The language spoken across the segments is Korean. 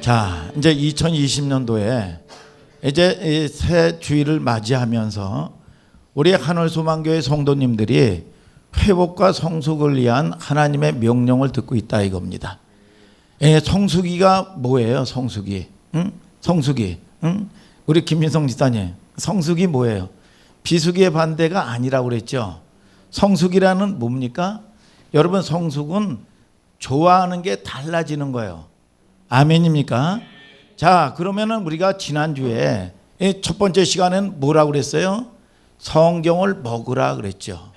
자, 이제 2020년도에 이제 새 주일을 맞이하면서 우리 하늘소망교회 성도님들이 회복과 성숙을 위한 하나님의 명령을 듣고 있다 이겁니다. 성숙이가 뭐예요? 성숙이, 응? 성숙이, 응? 우리 김민성 지사님, 성숙이 뭐예요? 비숙이의 반대가 아니라고 그랬죠. 성숙이라는 뭡니까? 여러분, 성숙은 좋아하는 게 달라지는 거예요. 아멘입니까? 자, 그러면은 우리가 지난주에 첫 번째 시간엔 뭐라고 그랬어요? 성경을 먹으라 그랬죠.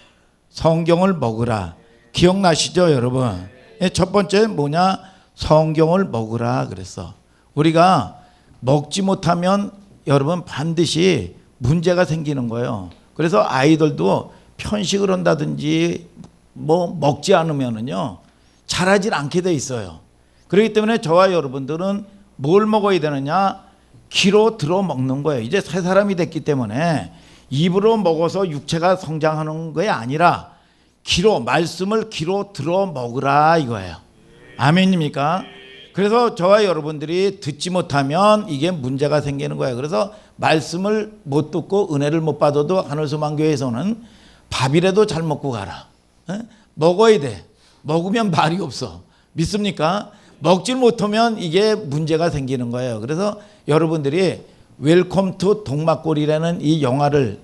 성경을 먹으라. 기억나시죠, 여러분? 첫 번째 뭐냐? 성경을 먹으라 그랬어. 우리가 먹지 못하면 여러분 반드시 문제가 생기는 거예요. 그래서 아이들도 편식을 한다든지 뭐 먹지 않으면은요 자라질 않게 돼 있어요. 그렇기 때문에 저와 여러분들은 뭘 먹어야 되느냐? 귀로 들어 먹는 거예요. 이제 새 사람이 됐기 때문에 입으로 먹어서 육체가 성장하는 게 아니라 귀로, 말씀을 귀로 들어 먹으라 이거예요. 아멘입니까? 그래서 저와 여러분들이 듣지 못하면 이게 문제가 생기는 거예요. 그래서 말씀을 못 듣고 은혜를 못 받아도 하늘소망교회에서는 밥이라도 잘 먹고 가라. 먹어야 돼. 먹으면 말이 없어. 믿습니까? 먹질 못하면 이게 문제가 생기는 거예요. 그래서 여러분들이 웰컴 투 동막골이라는 이 영화를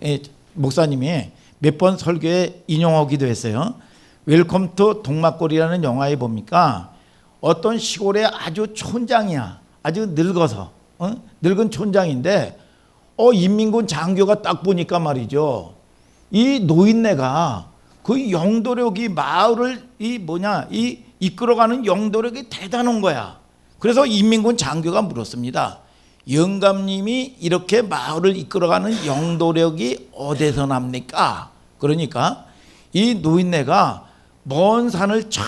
목사님이 몇 번 설교에 인용하기도 했어요. 웰컴 투 동막골이라는 영화에 봅니까? 어떤 시골의 아주 촌장이야. 아주 늙어서 늙은 촌장인데 인민군 장교가 딱 보니까 말이죠. 이 노인네가 그 영도력이 마을을 이끌어가는 영도력이 대단한 거야. 그래서 인민군 장교가 물었습니다. 영감님이 이렇게 마을을 이끌어가는 영도력이 어디서 납니까? 그러니까 이 노인네가 먼 산을 쫙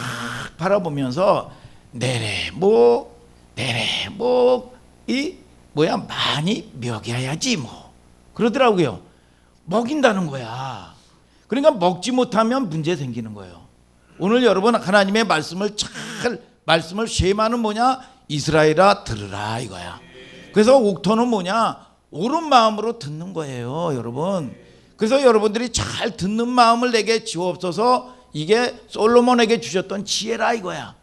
바라보면서 많이 먹여야지 뭐 그러더라고요. 먹인다는 거야. 그러니까 먹지 못하면 문제 생기는 거예요. 오늘 여러분 하나님의 말씀을 쉐마는 뭐냐? 이스라엘아 들으라 이거야. 그래서 옥토는 뭐냐? 옳은 마음으로 듣는 거예요, 여러분. 그래서 여러분들이 잘 듣는 마음을 내게 주옵소서. 이게 솔로몬에게 주셨던 지혜라 이거야.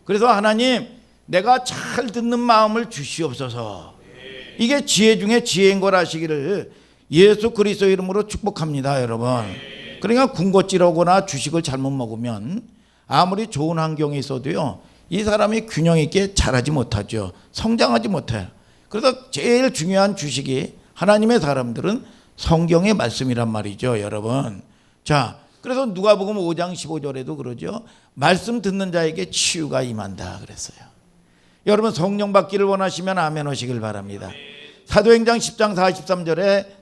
그래서 하나님, 내가 잘 듣는 마음을 주시옵소서. 이게 지혜 중에 지혜인 걸 아시기를 예수 그리스도 이름으로 축복합니다, 여러분. 그러니까 군것질하거나 주식을 잘못 먹으면 아무리 좋은 환경에 있어도요 이 사람이 균형 있게 자라지 못하죠. 성장하지 못해요. 그래서 제일 중요한 주식이 하나님의 사람들은 성경의 말씀이란 말이죠, 여러분. 자, 그래서 누가복음 5장 15절에도 그러죠. 말씀 듣는 자에게 치유가 임한다 그랬어요. 여러분 성령 받기를 원하시면 아멘 하시길 바랍니다. 사도행전 10장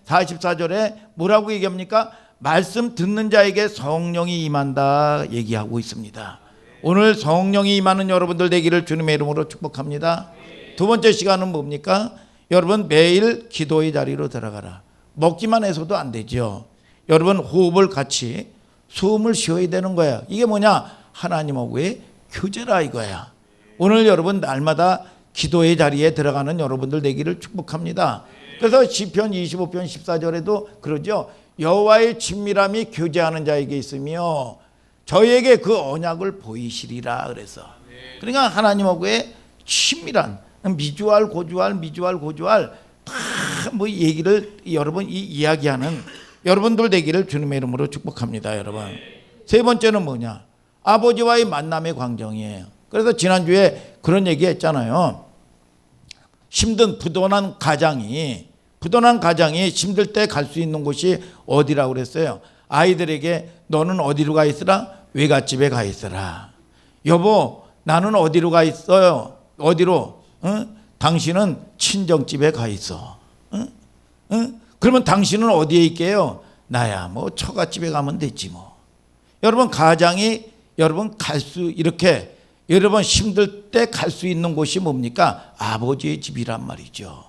44절에 뭐라고 얘기합니까? 말씀 듣는 자에게 성령이 임한다 얘기하고 있습니다. 오늘 성령이 임하는 여러분들 되기를 주님의 이름으로 축복합니다. 두 번째 시간은 뭡니까? 여러분 매일 기도의 자리로 들어가라. 먹기만 해서도 안 되죠. 여러분 호흡을 같이 숨을 쉬어야 되는 거야. 이게 뭐냐? 하나님하고의 교제라 이거야. 오늘 여러분 날마다 기도의 자리에 들어가는 여러분들 되기를 축복합니다. 그래서 시편 25편 14절에도 그러죠. 여호와의 친밀함이 교제하는 자에게 있으며 저에게 그 언약을 보이시리라 그래서. 그러니까 하나님하고의 친밀한 미주알 고주알 다 뭐 얘기를 여러분 이야기하는 여러분들 되기를 주님의 이름으로 축복합니다, 여러분. 세 번째는 뭐냐? 아버지와의 만남의 광정이에요. 그래서 지난주에 그런 얘기 했잖아요. 힘든 부도난 가장이 힘들 때 갈 수 있는 곳이 어디라고 그랬어요? 아이들에게 너는 어디로 가 있으라? 외갓집에 가 있으라. 여보, 나는 어디로 가 있어요? 어디로? 당신은 친정집에 가 있어. 그러면 당신은 어디에 있게요? 나야 뭐 처갓집에 가면 되지 뭐. 여러분 가장이 여러분 이렇게 여러분 힘들 때 갈 수 있는 곳이 뭡니까? 아버지의 집이란 말이죠.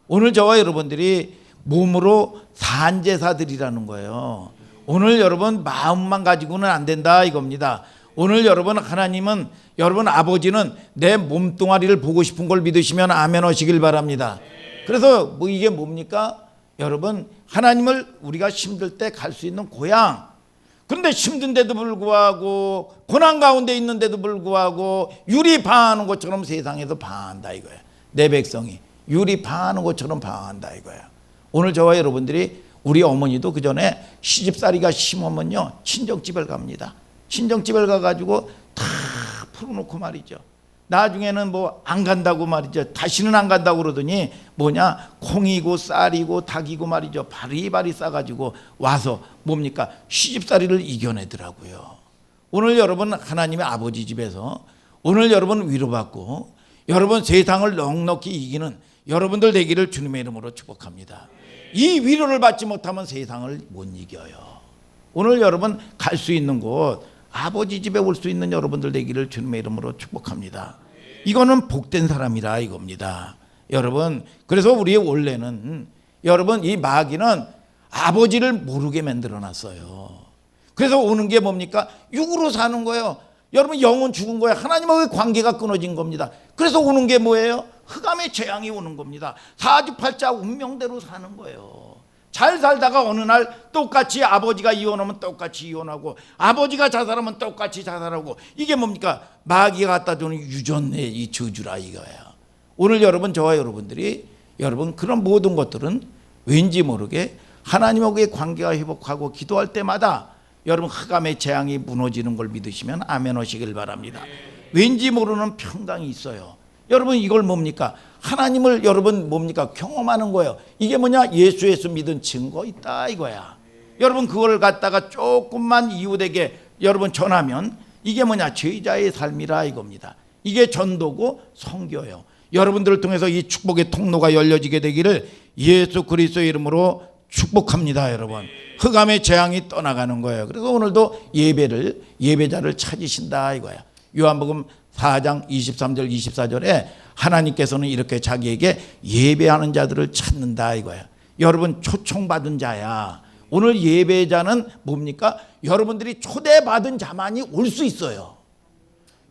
오늘 저와 여러분들이 몸으로 산제사들이라는 거예요. 오늘 여러분 마음만 가지고는 안 된다 이겁니다. 오늘 여러분 하나님은 여러분 아버지는 내 몸뚱아리를 보고 싶은 걸 믿으시면 아멘 하시길 바랍니다. 그래서 뭐 이게 뭡니까? 여러분 하나님을 우리가 힘들 때 갈 수 있는 고향. 그런데 힘든데도 불구하고 고난 가운데 있는데도 불구하고 유리 방하는 것처럼 세상에서 방한다 이거야. 내 백성이 유리 방하는 것처럼 방한다 이거야. 오늘 저와 여러분들이 우리 어머니도 그 전에 시집살이가 심하면요 친정집을 갑니다. 친정집을 가가지고 다 풀어놓고 말이죠. 나중에는 뭐 안 간다고 말이죠. 다시는 안 간다고 그러더니 뭐냐 콩이고 쌀이고 닭이고 말이죠. 바리바리 싸가지고 와서 뭡니까 시집살이를 이겨내더라고요. 오늘 여러분 하나님의 아버지 집에서 오늘 여러분 위로받고 여러분 세상을 넉넉히 이기는 여러분들 되기를 주님의 이름으로 축복합니다. 이 위로를 받지 못하면 세상을 못 이겨요. 오늘 여러분 갈 수 있는 곳 아버지 집에 올 수 있는 여러분들 되기를 주님의 이름으로 축복합니다. 이거는 복된 사람이라 이겁니다. 여러분 그래서 우리의 원래는 여러분 이 마귀는 아버지를 모르게 만들어 놨어요. 그래서 오는 게 뭡니까? 육으로 사는 거예요. 여러분 영혼 죽은 거예요. 하나님과의 관계가 끊어진 겁니다. 그래서 오는 게 뭐예요? 흑암의 재앙이 오는 겁니다. 사주팔자 운명대로 사는 거예요. 잘 살다가 어느 날 똑같이 아버지가 이혼하면 똑같이 이혼하고 아버지가 자살하면 똑같이 자살하고 이게 뭡니까? 마귀가 갖다 주는 유전의 이 저주라 이거예요. 오늘 여러분 저와 여러분들이 여러분 그런 모든 것들은 왠지 모르게 하나님과의 관계가 회복하고 기도할 때마다 여러분 흑암의 재앙이 무너지는 걸 믿으시면 아멘 하시길 바랍니다. 왠지 모르는 평강이 있어요. 여러분 이걸 뭡니까? 하나님을 여러분 뭡니까? 경험하는 거예요. 이게 뭐냐? 예수 믿은 증거 있다 이거야. 여러분 그걸 갖다가 조금만 이웃에게 여러분 전하면 이게 뭐냐? 제자의 삶이라 이겁니다. 이게 전도고 선교예요. 여러분들을 통해서 이 축복의 통로가 열려지게 되기를 예수 그리스도의 이름으로 축복합니다. 여러분 흑암의 재앙이 떠나가는 거예요. 그래서 오늘도 예배자를 찾으신다 이거야. 요한복음 4장 23절 24절에 하나님께서는 이렇게 자기에게 예배하는 자들을 찾는다 이거야. 여러분 초청받은 자야. 오늘 예배자는 뭡니까? 여러분들이 초대받은 자만이 올 수 있어요.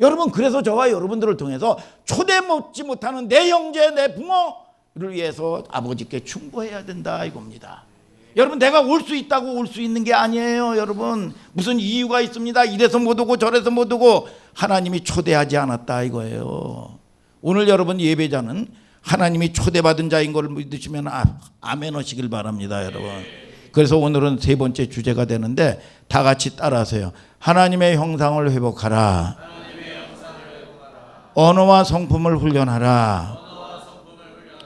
여러분 그래서 저와 여러분들을 통해서 초대 먹지 못하는 내 형제 내 부모를 위해서 아버지께 충고해야 된다 이겁니다. 여러분 내가 올 수 있다고 올 수 있는 게 아니에요. 여러분 무슨 이유가 있습니다. 이래서 못 오고 저래서 못 오고 하나님이 초대하지 않았다 이거예요. 오늘 여러분 예배자는 하나님이 초대받은 자인 걸 믿으시면 아멘 하시길 바랍니다. 여러분 그래서 오늘은 세 번째 주제가 되는데 다 같이 따라하세요. 하나님의 형상을 회복하라. 언어와 성품을 훈련하라.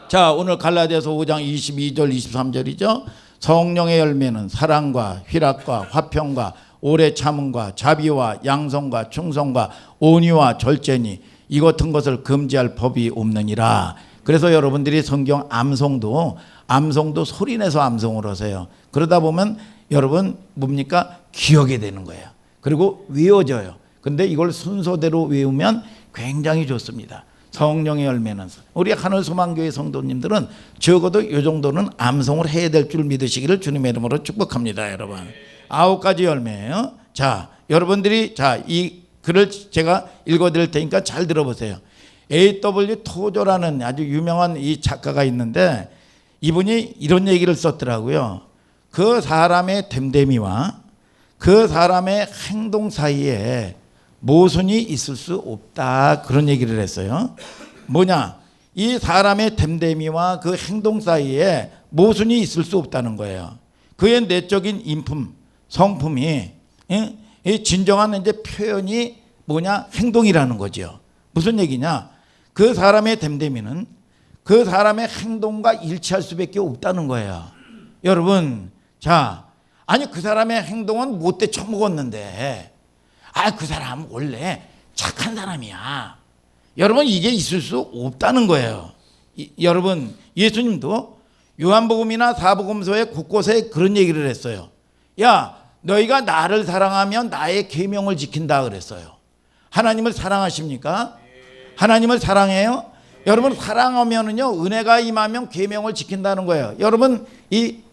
자 오늘 갈라디아서 5장 22절 23절이죠. 성령의 열매는 사랑과 희락과 화평과 오래 참음과 자비와 양성과 충성과 온유와 절제니 이 같은 것을 금지할 법이 없느니라. 그래서 여러분들이 성경 암송도 소리내서 암송을 하세요. 그러다 보면 여러분 뭡니까? 기억이 되는 거예요. 그리고 외워져요. 근데 이걸 순서대로 외우면 굉장히 좋습니다. 성령의 열매는 우리 하늘소망교회 성도님들은 적어도 이 정도는 암송을 해야 될 줄 믿으시기를 주님의 이름으로 축복합니다. 여러분 9가지 열매예요. 자 여러분들이 이 글을 제가 읽어드릴 테니까 잘 들어보세요. A.W. 토저라는 아주 유명한 이 작가가 있는데 이분이 이런 얘기를 썼더라고요. 그 사람의 됨됨이와 그 사람의 행동 사이에 모순이 있을 수 없다 그런 얘기를 했어요. 뭐냐? 이 사람의 됨됨이와 그 행동 사이에 모순이 있을 수 없다는 거예요. 그의 내적인 인품, 성품이 이 진정한 이제 표현이 뭐냐? 행동이라는 거죠. 무슨 얘기냐? 그 사람의 됨됨이는 그 사람의 행동과 일치할 수밖에 없다는 거예요. 여러분, 아니 그 사람의 행동은 못돼 처먹었는데 그 사람 원래 착한 사람이야. 여러분 이게 있을 수 없다는 거예요. 여러분 예수님도 요한복음이나 사복음서에 곳곳에 그런 얘기를 했어요. 야 너희가 나를 사랑하면 나의 계명을 지킨다 그랬어요. 하나님을 사랑하십니까? 하나님을 사랑해요? 여러분 사랑하면은요 은혜가 임하면 계명을 지킨다는 거예요. 여러분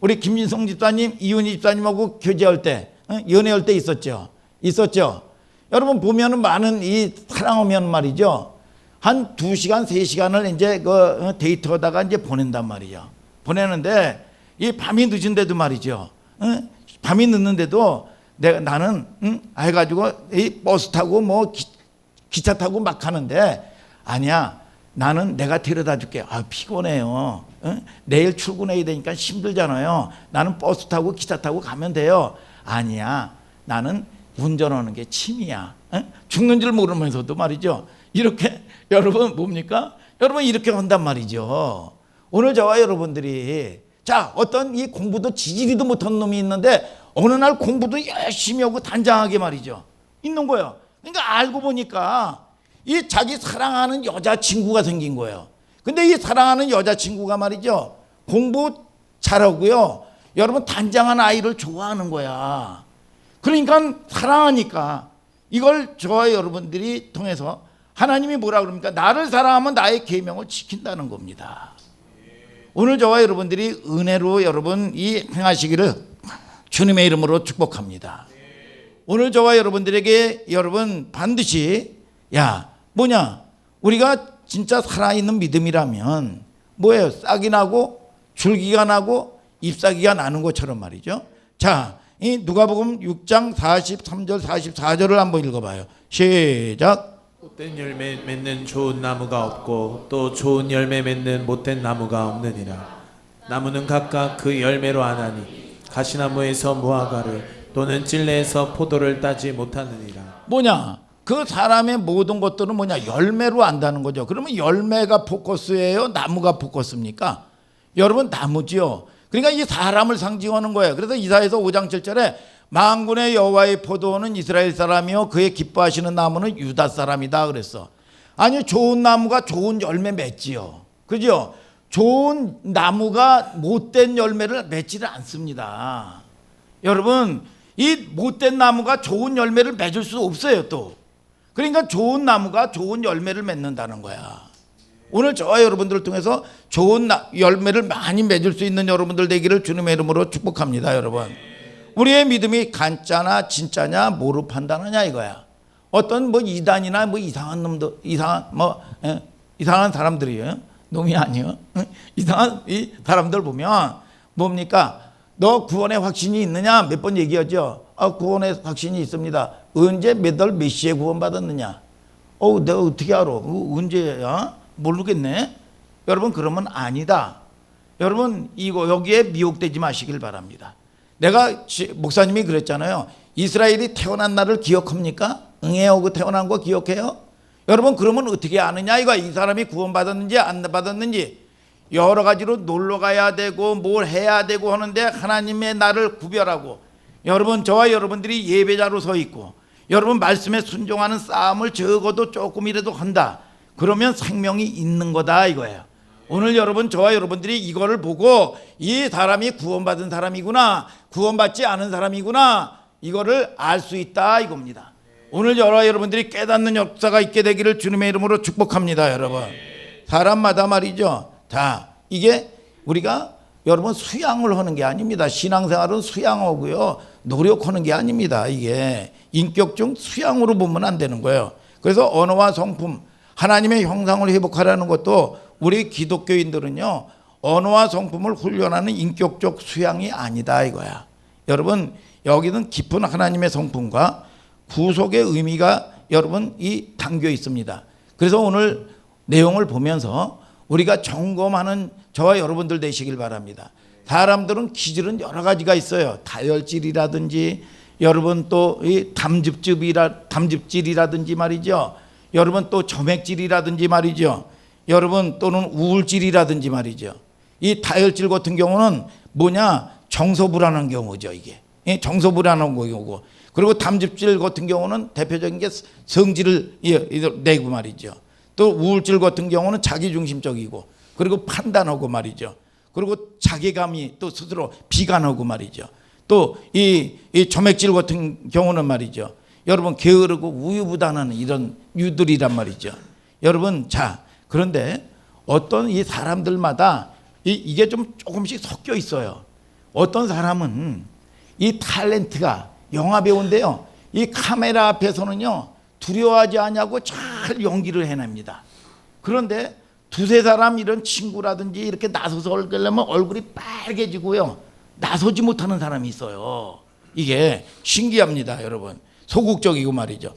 우리 김진성 집사님, 이윤희 집사님하고 교제할 때 연애할 때 있었죠. 여러분 보면은 많은 이 사랑하면 말이죠. 한 2시간, 3시간을 이제 그 데이트하다가 이제 보낸단 말이죠. 보내는데 이 밤이 늦은데도 말이죠. 밤이 늦는데도 나는 해가지고 이 버스 타고 뭐 기차 타고 막 가는데 아니야. 나는 내가 데려다 줄게. 아, 피곤해요. 내일 출근해야 되니까 힘들잖아요. 나는 버스 타고 기차 타고 가면 돼요. 아니야. 나는 운전하는 게 취미야. 죽는 줄 모르면서도 말이죠. 이렇게 여러분 뭡니까? 여러분 이렇게 한단 말이죠. 오늘 저와 여러분들이 자 어떤 이 공부도 지지리도 못한 놈이 있는데 어느 날 공부도 열심히 하고 단장하게 말이죠. 있는 거예요. 그러니까 알고 보니까 이 자기 사랑하는 여자친구가 생긴 거예요. 근데 이 사랑하는 여자친구가 말이죠. 공부 잘하고요. 여러분 단장한 아이를 좋아하는 거야. 그러니까 사랑하니까 이걸 저와 여러분들이 통해서 하나님이 뭐라 그럽니까? 나를 사랑하면 나의 계명을 지킨다는 겁니다. 오늘 저와 여러분들이 은혜로 여러분 이 행하시기를 주님의 이름으로 축복합니다. 오늘 저와 여러분들에게 여러분 반드시 뭐냐 우리가 진짜 살아있는 믿음이라면 뭐예요? 싹이 나고 줄기가 나고 잎사귀가 나는 것처럼 말이죠. 자, 이 누가복음 6장 43절 44절을 한번 읽어봐요. 시작. 못된 열매 맺는 좋은 나무가 없고 또 좋은 열매 맺는 못된 나무가 없느니라. 나무는 각각 그 열매로 아나니 가시나무에서 무화과를 또는 찔레에서 포도를 따지 못하느니라. 뭐냐? 그 사람의 모든 것들은 뭐냐? 열매로 안다는 거죠. 그러면 열매가 포커스예요? 나무가 포커스입니까? 여러분 나무지요. 그러니까 이 사람을 상징하는 거예요. 그래서 이사야서 5장 7절에 만군의 여호와의 포도는 이스라엘 사람이요 그의 기뻐하시는 나무는 유다 사람이다 그랬어. 아니 좋은 나무가 좋은 열매 맺지요. 그죠? 좋은 나무가 못된 열매를 맺지를 않습니다. 여러분 이 못된 나무가 좋은 열매를 맺을 수 없어요 또. 그러니까 좋은 나무가 좋은 열매를 맺는다는 거야. 오늘 저와 여러분들을 통해서 좋은 열매를 많이 맺을 수 있는 여러분들 되기를 주님의 이름으로 축복합니다. 여러분 우리의 믿음이 가짜나 진짜냐 뭐로 판단하냐 이거야. 어떤 뭐 이단이나 뭐 이상한 놈들 이상한 사람들이에요. 놈이 아니에요. 이상한 이 사람들 보면 뭡니까? 너 구원의 확신이 있느냐? 몇 번 얘기하죠. 구원의 확신이 있습니다. 언제 몇 월 몇 시에 구원받았느냐? 내가 어떻게 알아? 언제야? 모르겠네. 여러분 그러면 아니다. 여러분 이거 여기에 미혹되지 마시길 바랍니다. 내가 목사님이 그랬잖아요. 이스라엘이 태어난 날을 기억합니까? 응애하고 태어난 거 기억해요? 여러분 그러면 어떻게 아느냐 이거 이 사람이 구원받았는지 안 받았는지 여러 가지로 놀러 가야 되고 뭘 해야 되고 하는데 하나님의 날을 구별하고 여러분 저와 여러분들이 예배자로 서 있고 여러분 말씀에 순종하는 싸움을 적어도 조금이라도 한다. 그러면 생명이 있는 거다 이거예요. 오늘 여러분 저와 여러분들이 이거를 보고 이 사람이 구원받은 사람이구나 구원받지 않은 사람이구나 이거를 알 수 있다 이겁니다. 오늘 여러분들이 깨닫는 역사가 있게 되기를 주님의 이름으로 축복합니다. 여러분 사람마다 말이죠. 자 이게 우리가 여러분 수양을 하는 게 아닙니다. 신앙생활은 수양하고요 노력하는 게 아닙니다. 이게 인격적 수양으로 보면 안 되는 거예요. 그래서 언어와 성품 하나님의 형상을 회복하라는 것도 우리 기독교인들은요 언어와 성품을 훈련하는 인격적 수양이 아니다 이거야. 여러분 여기는 깊은 하나님의 성품과 구속의 의미가 여러분 이 담겨 있습니다. 그래서 오늘 내용을 보면서 우리가 점검하는 저와 여러분들 되시길 바랍니다. 사람들은 기질은 여러 가지가 있어요. 다혈질이라든지 여러분 또 이 담즙질이라든지 말이죠. 여러분 또 점액질이라든지 말이죠. 여러분 또는 우울질이라든지 말이죠. 이 다혈질 같은 경우는 뭐냐? 정서불안한 경우죠. 이게 정서불안한 경우고 그리고 담즙질 같은 경우는 대표적인 게 성질을 내고 말이죠. 또 우울질 같은 경우는 자기중심적이고 그리고 판단하고 말이죠. 그리고 자괴감이 또 스스로 비관하고 말이죠. 또 이 점액질 같은 경우는 말이죠. 여러분 게으르고 우유부단한 이런 유들이란 말이죠. 여러분 자 그런데 어떤 이 사람들마다 이게 좀 조금씩 섞여 있어요. 어떤 사람은 이 탤런트가 영화 배우인데요. 이 카메라 앞에서는요 두려워하지 않냐고 잘 연기를 해냅니다. 그런데 두세 사람 이런 친구라든지 이렇게 나서서 얼굴내면 얼굴이 빨개지고요 나서지 못하는 사람이 있어요. 이게 신기합니다, 여러분. 소극적이고 말이죠.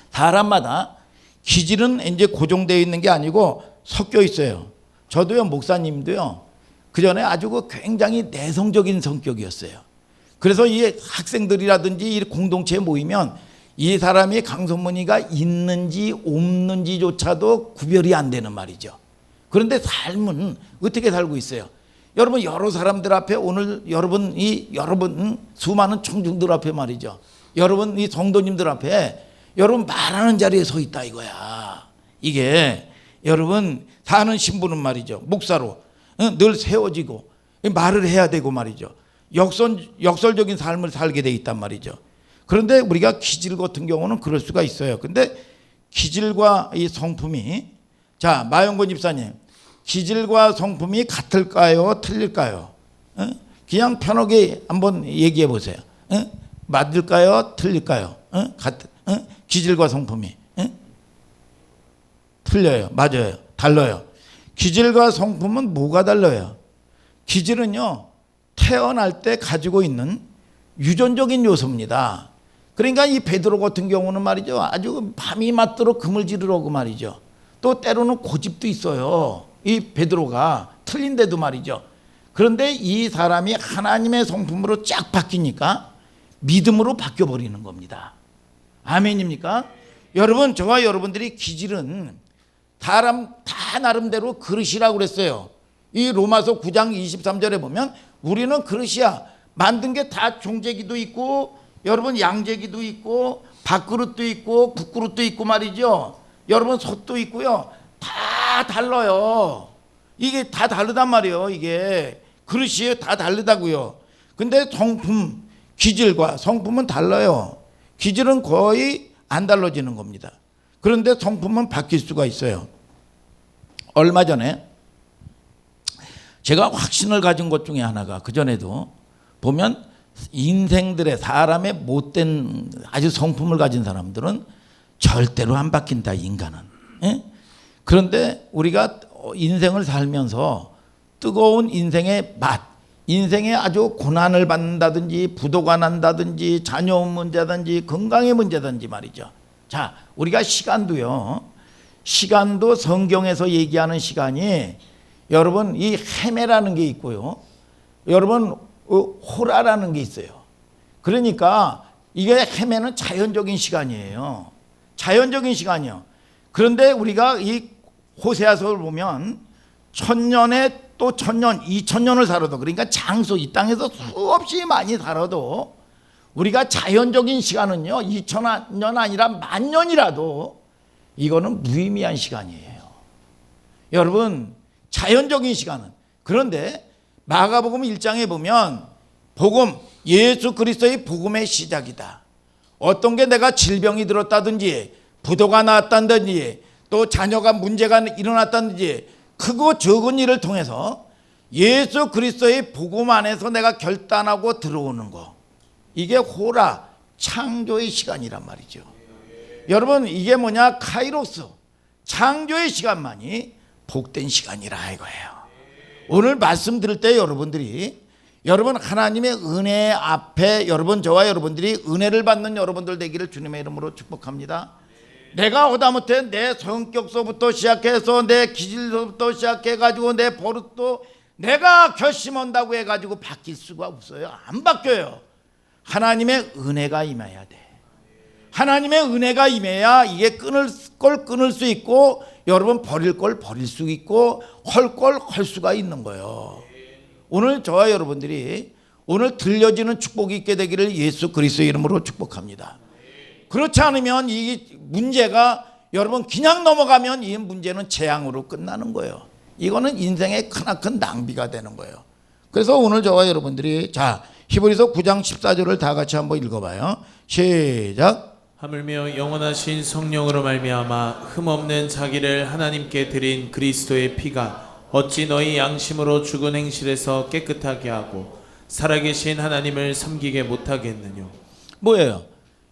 사람마다 기질은 이제 고정되어 있는 게 아니고 섞여 있어요. 저도요, 목사님도요, 그 전에 아주 굉장히 내성적인 성격이었어요. 그래서 이 학생들이라든지 이 공동체에 모이면 이 사람이 강선문이가 있는지 없는지조차도 구별이 안 되는 말이죠. 그런데 삶은 어떻게 살고 있어요? 여러분, 여러 사람들 앞에 오늘 여러분 수많은 청중들 앞에 말이죠. 여러분 이 성도님들 앞에 여러분 말하는 자리에 서 있다 이거야. 이게 여러분 사는 신부는 말이죠. 목사로 늘 세워지고 말을 해야 되고 말이죠. 역설적인 삶을 살게 돼 있단 말이죠. 그런데 우리가 기질 같은 경우는 그럴 수가 있어요. 근데 기질과 이 성품이, 자, 마영곤 집사님, 기질과 성품이 같을까요? 틀릴까요? 그냥 편하게 한번 얘기해 보세요. 맞을까요? 틀릴까요? 기질과 성품이 틀려요. 맞아요. 달라요. 기질과 성품은 뭐가 달라요? 기질은요, 태어날 때 가지고 있는 유전적인 요소입니다. 그러니까 이 베드로 같은 경우는 말이죠, 아주 밤이 맞도록 그물질을 말이죠. 또 때로는 고집도 있어요. 이 베드로가 틀린데도 말이죠. 그런데 이 사람이 하나님의 성품으로 쫙 바뀌니까 믿음으로 바뀌어버리는 겁니다. 아멘입니까? 여러분, 저와 여러분들이 기질은 사람 다 나름대로 그릇이라고 그랬어요. 이 로마서 9장 23절에 보면 우리는 그릇이야. 만든 게 다 종재기도 있고 여러분 양재기도 있고 밥그릇도 있고 국그릇도 있고 말이죠. 여러분 솥도 있고요. 다 달라요. 이게 다 다르단 말이에요. 이게 그릇이 다 다르다고요. 근데 성품, 기질과 성품은 달라요. 기질은 거의 안 달라지는 겁니다. 그런데 성품은 바뀔 수가 있어요. 얼마 전에 제가 확신을 가진 것 중에 하나가, 그전에도 보면 인생들의 사람의 못된 아주 성품을 가진 사람들은 절대로 안 바뀐다, 인간은. 예? 그런데 우리가 인생을 살면서 뜨거운 인생의 맛, 인생에 아주 고난을 받는다든지 부도가 난다든지 자녀 문제든지 건강의 문제든지 말이죠. 자, 우리가 시간도 성경에서 얘기하는 시간이 여러분 이 헤매라는 게 있고요. 여러분 호라라는 게 있어요. 그러니까 이게 헤매는 자연적인 시간이에요. 자연적인 시간이요. 그런데 우리가 이 호세아서를 보면 1000년에 또 1000년, 2000년을 살아도, 그러니까 장수, 이 땅에서 수없이 많이 살아도 우리가 자연적인 시간은요 2000년 아니라 10,000년이라도 이거는 무의미한 시간이에요. 여러분, 자연적인 시간은. 그런데 마가복음 1장에 보면 복음, 예수 그리스도의 복음의 시작이다. 어떤 게 내가 질병이 들었다든지 부도가 나왔다든지 또 자녀가 문제가 일어났다든지 크고 적은 일을 통해서 예수 그리스도의 복음 안에서 내가 결단하고 들어오는 거, 이게 호라, 창조의 시간이란 말이죠. 여러분, 이게 뭐냐? 카이로스, 창조의 시간만이 복된 시간이라 이거예요. 오늘 말씀 들을 때 여러분 하나님의 은혜 앞에 저와 여러분들이 은혜를 받는 여러분들 되기를 주님의 이름으로 축복합니다. 내가 하다못해 내 성격서부터 시작해서 내 기질서부터 시작해가지고 내 버릇도 내가 결심한다고 해가지고 바뀔 수가 없어요. 안 바뀌어요. 하나님의 은혜가 임해야 돼. 하나님의 은혜가 임해야 이게 끊을 걸 끊을 수 있고, 여러분 버릴 걸 버릴 수 있고, 할 걸 할 수가 있는 거예요. 오늘 저와 여러분들이 오늘 들려지는 축복이 있게 되기를 예수 그리스도의 이름으로 축복합니다. 그렇지 않으면 이 문제가 여러분 그냥 넘어가면 이 문제는 재앙으로 끝나는 거예요. 이거는 인생의 크나큰 낭비가 되는 거예요. 그래서 오늘 저와 여러분들이 히브리서 9장 14절을 다 같이 한번 읽어봐요. 시작. 하물며 영원하신 성령으로 말미암아 흠없는 자기를 하나님께 드린 그리스도의 피가 어찌 너희 양심으로 죽은 행실에서 깨끗하게 하고 살아계신 하나님을 섬기게 못하겠느냐. 뭐예요?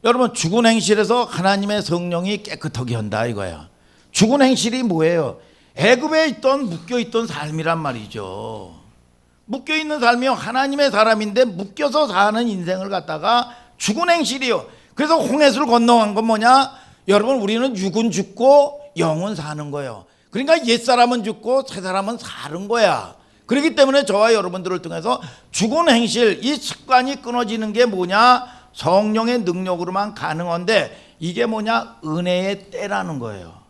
여러분 죽은 행실에서 하나님의 성령이 깨끗하게 한다 이거야. 죽은 행실이 뭐예요? 애굽에 있던 묶여있던 삶이란 말이죠. 묶여있는 삶이요, 하나님의 사람인데 묶여서 사는 인생을 갖다가 죽은 행실이요. 그래서 홍해수를 건너간 건 뭐냐? 여러분 우리는 육은 죽고 영은 사는 거예요. 그러니까 옛사람은 죽고 새사람은 사는 거야. 그렇기 때문에 저와 여러분들을 통해서 죽은 행실, 이 습관이 끊어지는 게 뭐냐? 성령의 능력으로만 가능한데 이게 뭐냐? 은혜의 때라는 거예요.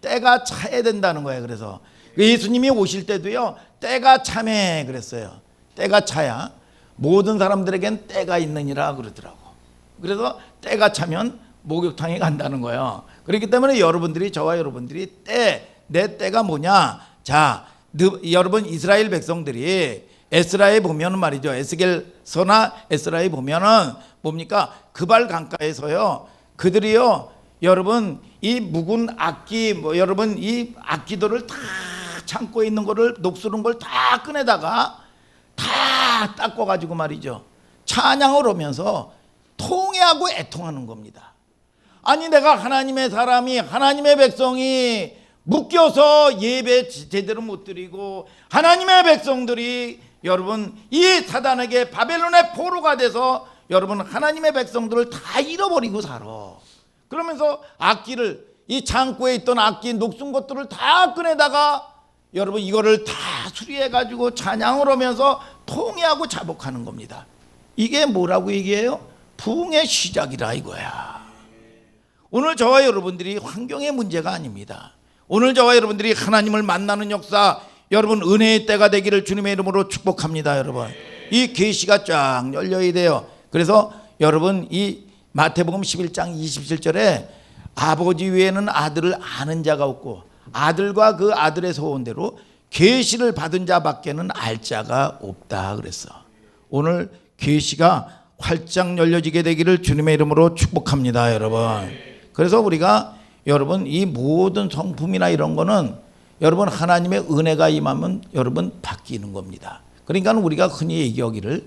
때가 차야 된다는 거예요. 그래서 예수님이 오실 때도요, 때가 차매 그랬어요. 때가 차야 모든 사람들에겐 때가 있느니라 그러더라고. 그래서 때가 차면 목욕탕에 간다는 거예요. 그렇기 때문에 여러분들이, 저와 여러분들이 내 때가 뭐냐? 자, 여러분 이스라엘 백성들이 에스라에 보면은 말이죠, 에스겔서나 에스라에 보면은 뭡니까? 그발 강가에서요, 그들이요, 여러분 이 묵은 악기, 여러분 이 악기들을 다 창고에 있는 거를, 녹슬은 걸 다 꺼내다가 다 닦아 가지고 말이죠, 찬양을 하면서 통회하고 애통하는 겁니다. 아니 내가 하나님의 사람이, 하나님의 백성이 묶여서 예배 제대로 못 드리고, 하나님의 백성들이 여러분 이 사단에게 바벨론의 포로가 돼서 여러분 하나님의 백성들을 다 잃어버리고 살아. 그러면서 악기를, 이 창고에 있던 악기 녹슨 것들을 다 꺼내다가 여러분 이거를 다 수리해 가지고 찬양을 하면서 통회하고 자복하는 겁니다. 이게 뭐라고 얘기해요? 부흥의 시작이라 이거야. 오늘 저와 여러분들이 환경의 문제가 아닙니다. 오늘 저와 여러분들이 하나님을 만나는 역사, 여러분 은혜의 때가 되기를 주님의 이름으로 축복합니다. 여러분 이 계시가 쫙 열려야 돼요. 그래서 여러분 이 마태복음 11장 27절에 아버지 외에는 아들을 아는 자가 없고 아들과 그 아들의 소원대로 계시를 받은 자밖에는 알 자가 없다 그랬어. 오늘 계시가 활짝 열려지게 되기를 주님의 이름으로 축복합니다. 여러분 그래서 우리가 여러분 이 모든 성품이나 이런 거는 여러분 하나님의 은혜가 임하면 여러분 바뀌는 겁니다. 그러니까 우리가 흔히 얘기하기를,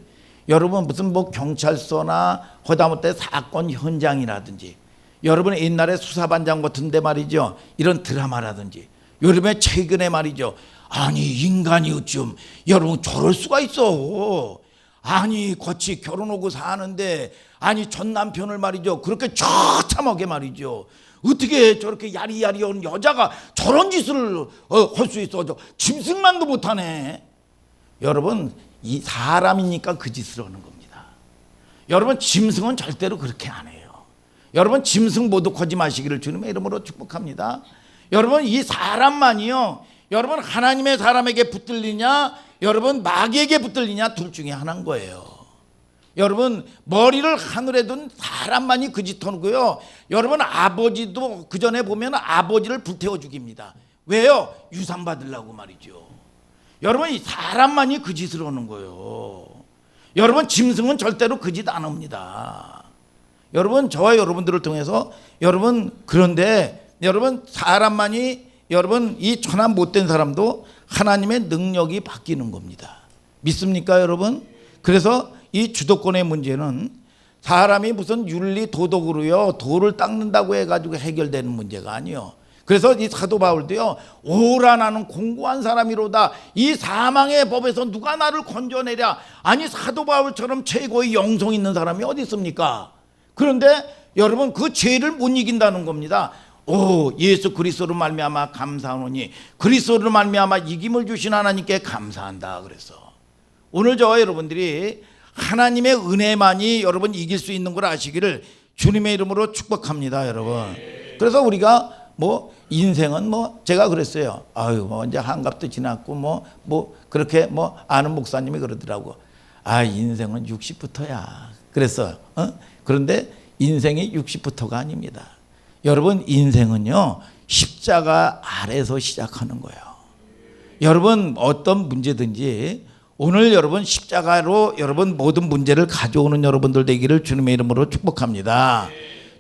여러분 무슨 뭐 경찰서나 허다못해 사건 현장이라든지, 여러분 옛날에 수사반장 같은데 말이죠, 이런 드라마라든지, 여러분의 최근에 말이죠, 아니 인간이 어쩜 여러분 저럴 수가 있어. 아니 같이 결혼하고 사는데 아니 전 남편을 말이죠 그렇게 처참하게 말이죠, 어떻게 저렇게 야리야리한 여자가 저런 짓을 할 수 있어. 짐승만도 못하네. 여러분 이 사람이니까 그 짓을 하는 겁니다. 여러분 짐승은 절대로 그렇게 안 해요. 여러분 짐승 모독하지 마시기를 주님의 이름으로 축복합니다. 여러분 이 사람만이요, 여러분 하나님의 사람에게 붙들리냐, 여러분 마귀에게 붙들리냐, 둘 중에 하나인 거예요. 여러분 머리를 하늘에 둔 사람만이 그 짓 하고요, 여러분 아버지도 그 전에 보면 아버지를 불태워 죽입니다. 왜요? 유산 받으려고 말이죠. 여러분 이 사람만이 그 짓을 하는 거예요. 여러분 짐승은 절대로 그 짓 안 합니다. 여러분 저와 여러분들을 통해서 여러분, 그런데 여러분 사람만이, 여러분 이 천한 못된 사람도 하나님의 능력이 바뀌는 겁니다. 믿습니까 여러분? 그래서 이 주도권의 문제는 사람이 무슨 윤리 도덕으로요 돌을 닦는다고 해가지고 해결되는 문제가 아니요. 그래서 이 사도 바울도요, 오라 나는 공고한 사람이로다, 이 사망의 법에서 누가 나를 건져내랴. 아니 사도 바울처럼 최고의 영성 있는 사람이 어디 있습니까? 그런데 여러분 그 죄를 못 이긴다는 겁니다. 오, 예수 그리스도로 말미암아 감사하노니 그리스도로 말미암아 이김을 주신 하나님께 감사한다 그래서 오늘 저와 여러분들이 하나님의 은혜만이 여러분 이길 수 있는 걸 아시기를 주님의 이름으로 축복합니다. 여러분 그래서 우리가 뭐 인생은 뭐 제가 그랬어요. 아유 뭐 이제 한갑도 지났고 뭐 그렇게 뭐 아는 목사님이 그러더라고. 아 인생은 60부터야 그랬어요. 그런데 인생이 60부터가 아닙니다. 여러분 인생은요 십자가 아래서 시작하는 거예요. 여러분 어떤 문제든지 오늘 여러분 십자가로 여러분 모든 문제를 가져오는 여러분들 되기를 주님의 이름으로 축복합니다.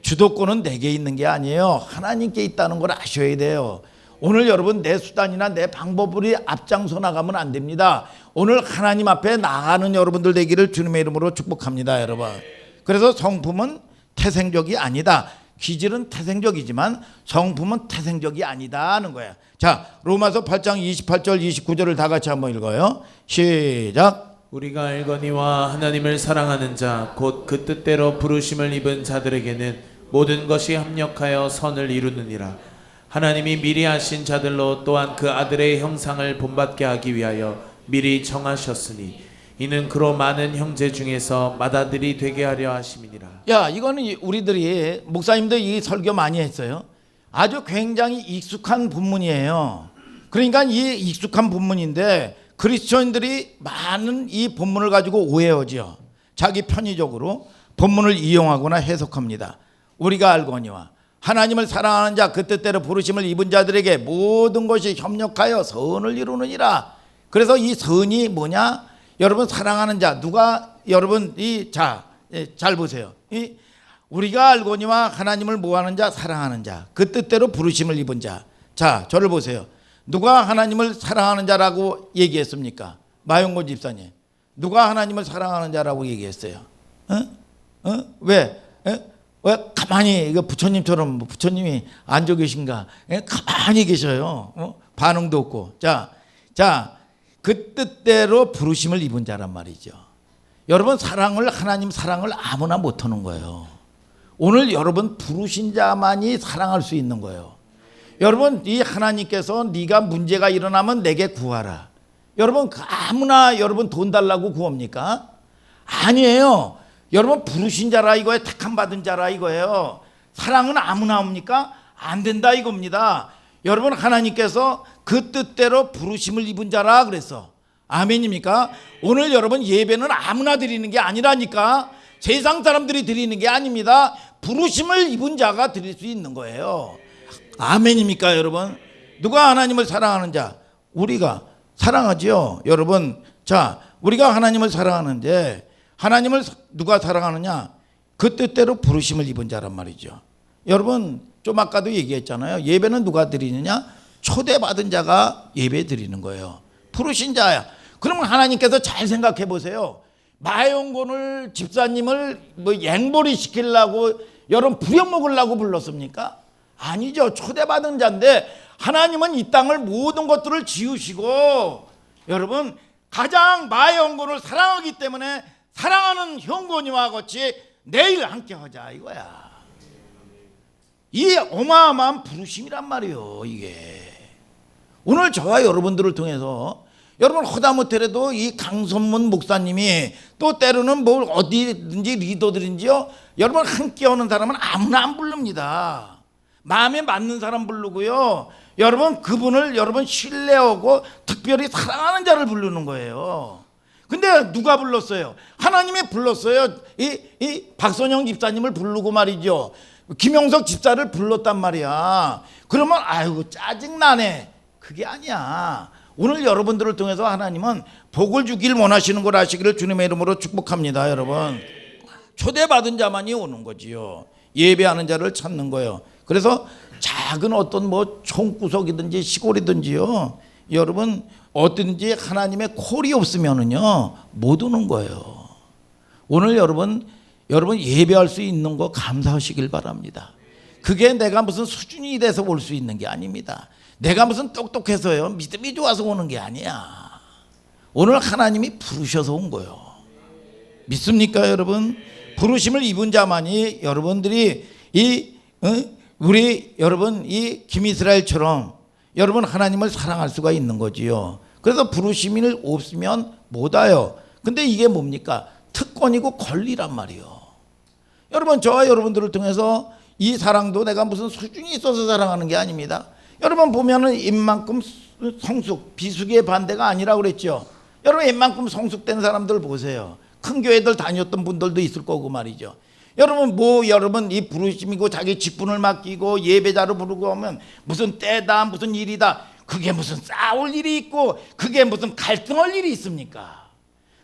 주도권은 내게 있는 게 아니에요. 하나님께 있다는 걸 아셔야 돼요. 오늘 여러분 내 수단이나 내 방법으로 앞장서 나가면 안 됩니다. 오늘 하나님 앞에 나가는 여러분들 되기를 주님의 이름으로 축복합니다. 여러분 그래서 성품은 태생적이 아니다. 기질은 태생적이지만 성품은 태생적이 아니다 하는 거야. 자, 로마서 8장 28절 29절을 다 같이 한번 읽어요. 시작. 우리가 알거니와 하나님을 사랑하는 자 곧 그 뜻대로 부르심을 입은 자들에게는 모든 것이 합력하여 선을 이루느니라. 하나님이 미리 하신 자들로 또한 그 아들의 형상을 본받게 하기 위하여 미리 정하셨으니 이는 그로 많은 형제 중에서 맏아들이 되게 하려 하심이니라. 야, 이거는 우리들이 목사님들 이 설교 많이 했어요. 아주 굉장히 익숙한 본문이에요. 그러니까 이 익숙한 본문인데 그리스도인들이 많은 이 본문을 가지고 오해하죠. 자기 편의적으로 본문을 이용하거나 해석합니다. 우리가 알거니와 하나님을 사랑하는 자 그 뜻대로 부르심을 입은 자들에게 모든 것이 협력하여 선을 이루느니라. 그래서 이 선이 뭐냐? 여러분 사랑하는 자 누가 여러분 잘 보세요. 우리가 알거니와 하나님을 모하는 자 사랑하는 자 그 뜻대로 부르심을 입은 자. 자, 저를 보세요. 누가 하나님을 사랑하는 자라고 얘기했습니까? 마용곤 집사님. 누가 하나님을 사랑하는 자라고 얘기했어요? 왜? 왜 가만히 부처님처럼 부처님이 앉아 계신가? 가만히 계셔요. 반응도 없고. 자, 그 뜻대로 부르심을 입은 자란 말이죠. 여러분 하나님 사랑을 아무나 못하는 거예요. 오늘 여러분 부르신 자만이 사랑할 수 있는 거예요. 여러분 이 하나님께서 네가 문제가 일어나면 내게 구하라. 여러분 아무나 여러분 돈 달라고 구합니까? 아니에요. 여러분 부르신 자라 이거예요. 택함 받은 자라 이거예요. 사랑은 아무나 합니까? 안 된다 이겁니다. 여러분 하나님께서 그 뜻대로 부르심을 입은 자라 그랬어. 아멘입니까? 오늘 여러분 예배는 아무나 드리는 게 아니라니까. 세상 사람들이 드리는 게 아닙니다. 부르심을 입은 자가 드릴 수 있는 거예요. 아멘입니까 여러분? 누가 하나님을 사랑하는 자? 우리가 사랑하죠 여러분. 자, 우리가 하나님을 사랑하는데 하나님을 누가 사랑하느냐? 그 뜻대로 부르심을 입은 자란 말이죠. 여러분 좀 아까도 얘기했잖아요. 예배는 누가 드리느냐? 초대받은 자가 예배 드리는 거예요. 부르신 자야. 그러면 하나님께서 잘 생각해 보세요. 마용곤을 집사님을 앵벌이 시키려고 여러분 부려먹으려고 불렀습니까? 아니죠. 초대받은 자인데 하나님은 이 땅을 모든 것들을 지으시고 여러분 가장 마용곤을 사랑하기 때문에 사랑하는 형곤이와 같이 내일 함께 하자 이거야. 이 어마어마한 부르심이란 말이에요. 이게 오늘 저와 여러분들을 통해서 여러분 허다못해라도 이 강선문 목사님이 또 때로는 뭘 어디든지 리더들인지요 여러분 함께 하는 사람은 아무나 안 부릅니다. 마음에 맞는 사람 부르고요 여러분 그분을 여러분 신뢰하고 특별히 사랑하는 자를 부르는 거예요. 근데 누가 불렀어요? 하나님이 불렀어요. 이 박선영 집사님을 부르고 말이죠. 김용석 집사를 불렀단 말이야. 그러면 아이고 짜증나네. 그게 아니야. 오늘 여러분들을 통해서 하나님은 복을 주길 원하시는 걸 아시기를 주님의 이름으로 축복합니다. 여러분 초대받은 자만이 오는 거지요. 예배하는 자를 찾는 거예요. 그래서 작은 어떤 총구석이든지 시골이든지요 여러분 어든지 하나님의 콜이 없으면은요 못 오는 거예요. 오늘 여러분 예배할 수 있는 거 감사하시길 바랍니다. 그게 내가 무슨 수준이 돼서 올 수 있는 게 아닙니다. 내가 무슨 똑똑해서요 믿음이 좋아서 오는 게 아니야. 오늘 하나님이 부르셔서 온 거예요. 믿습니까 여러분? 부르심을 입은 자만이 여러분들이 우리 여러분 이 김이스라엘처럼 여러분 하나님을 사랑할 수가 있는 거지요. 그래서 부르심이 없으면 못 와요. 근데 이게 뭡니까? 특권이고 권리란 말이요. 여러분 저와 여러분들을 통해서 이 사랑도 내가 무슨 수준이 있어서 사랑하는 게 아닙니다. 여러분 보면은 입만큼 성숙, 비수기의 반대가 아니라고 그랬죠. 여러분 입만큼 성숙된 사람들 보세요. 큰 교회들 다녔던 분들도 있을 거고 말이죠. 여러분 여러분 이 부르심이고 자기 직분을 맡기고 예배자로 부르고 하면 무슨 때다 무슨 일이다. 그게 무슨 싸울 일이 있고 그게 무슨 갈등할 일이 있습니까?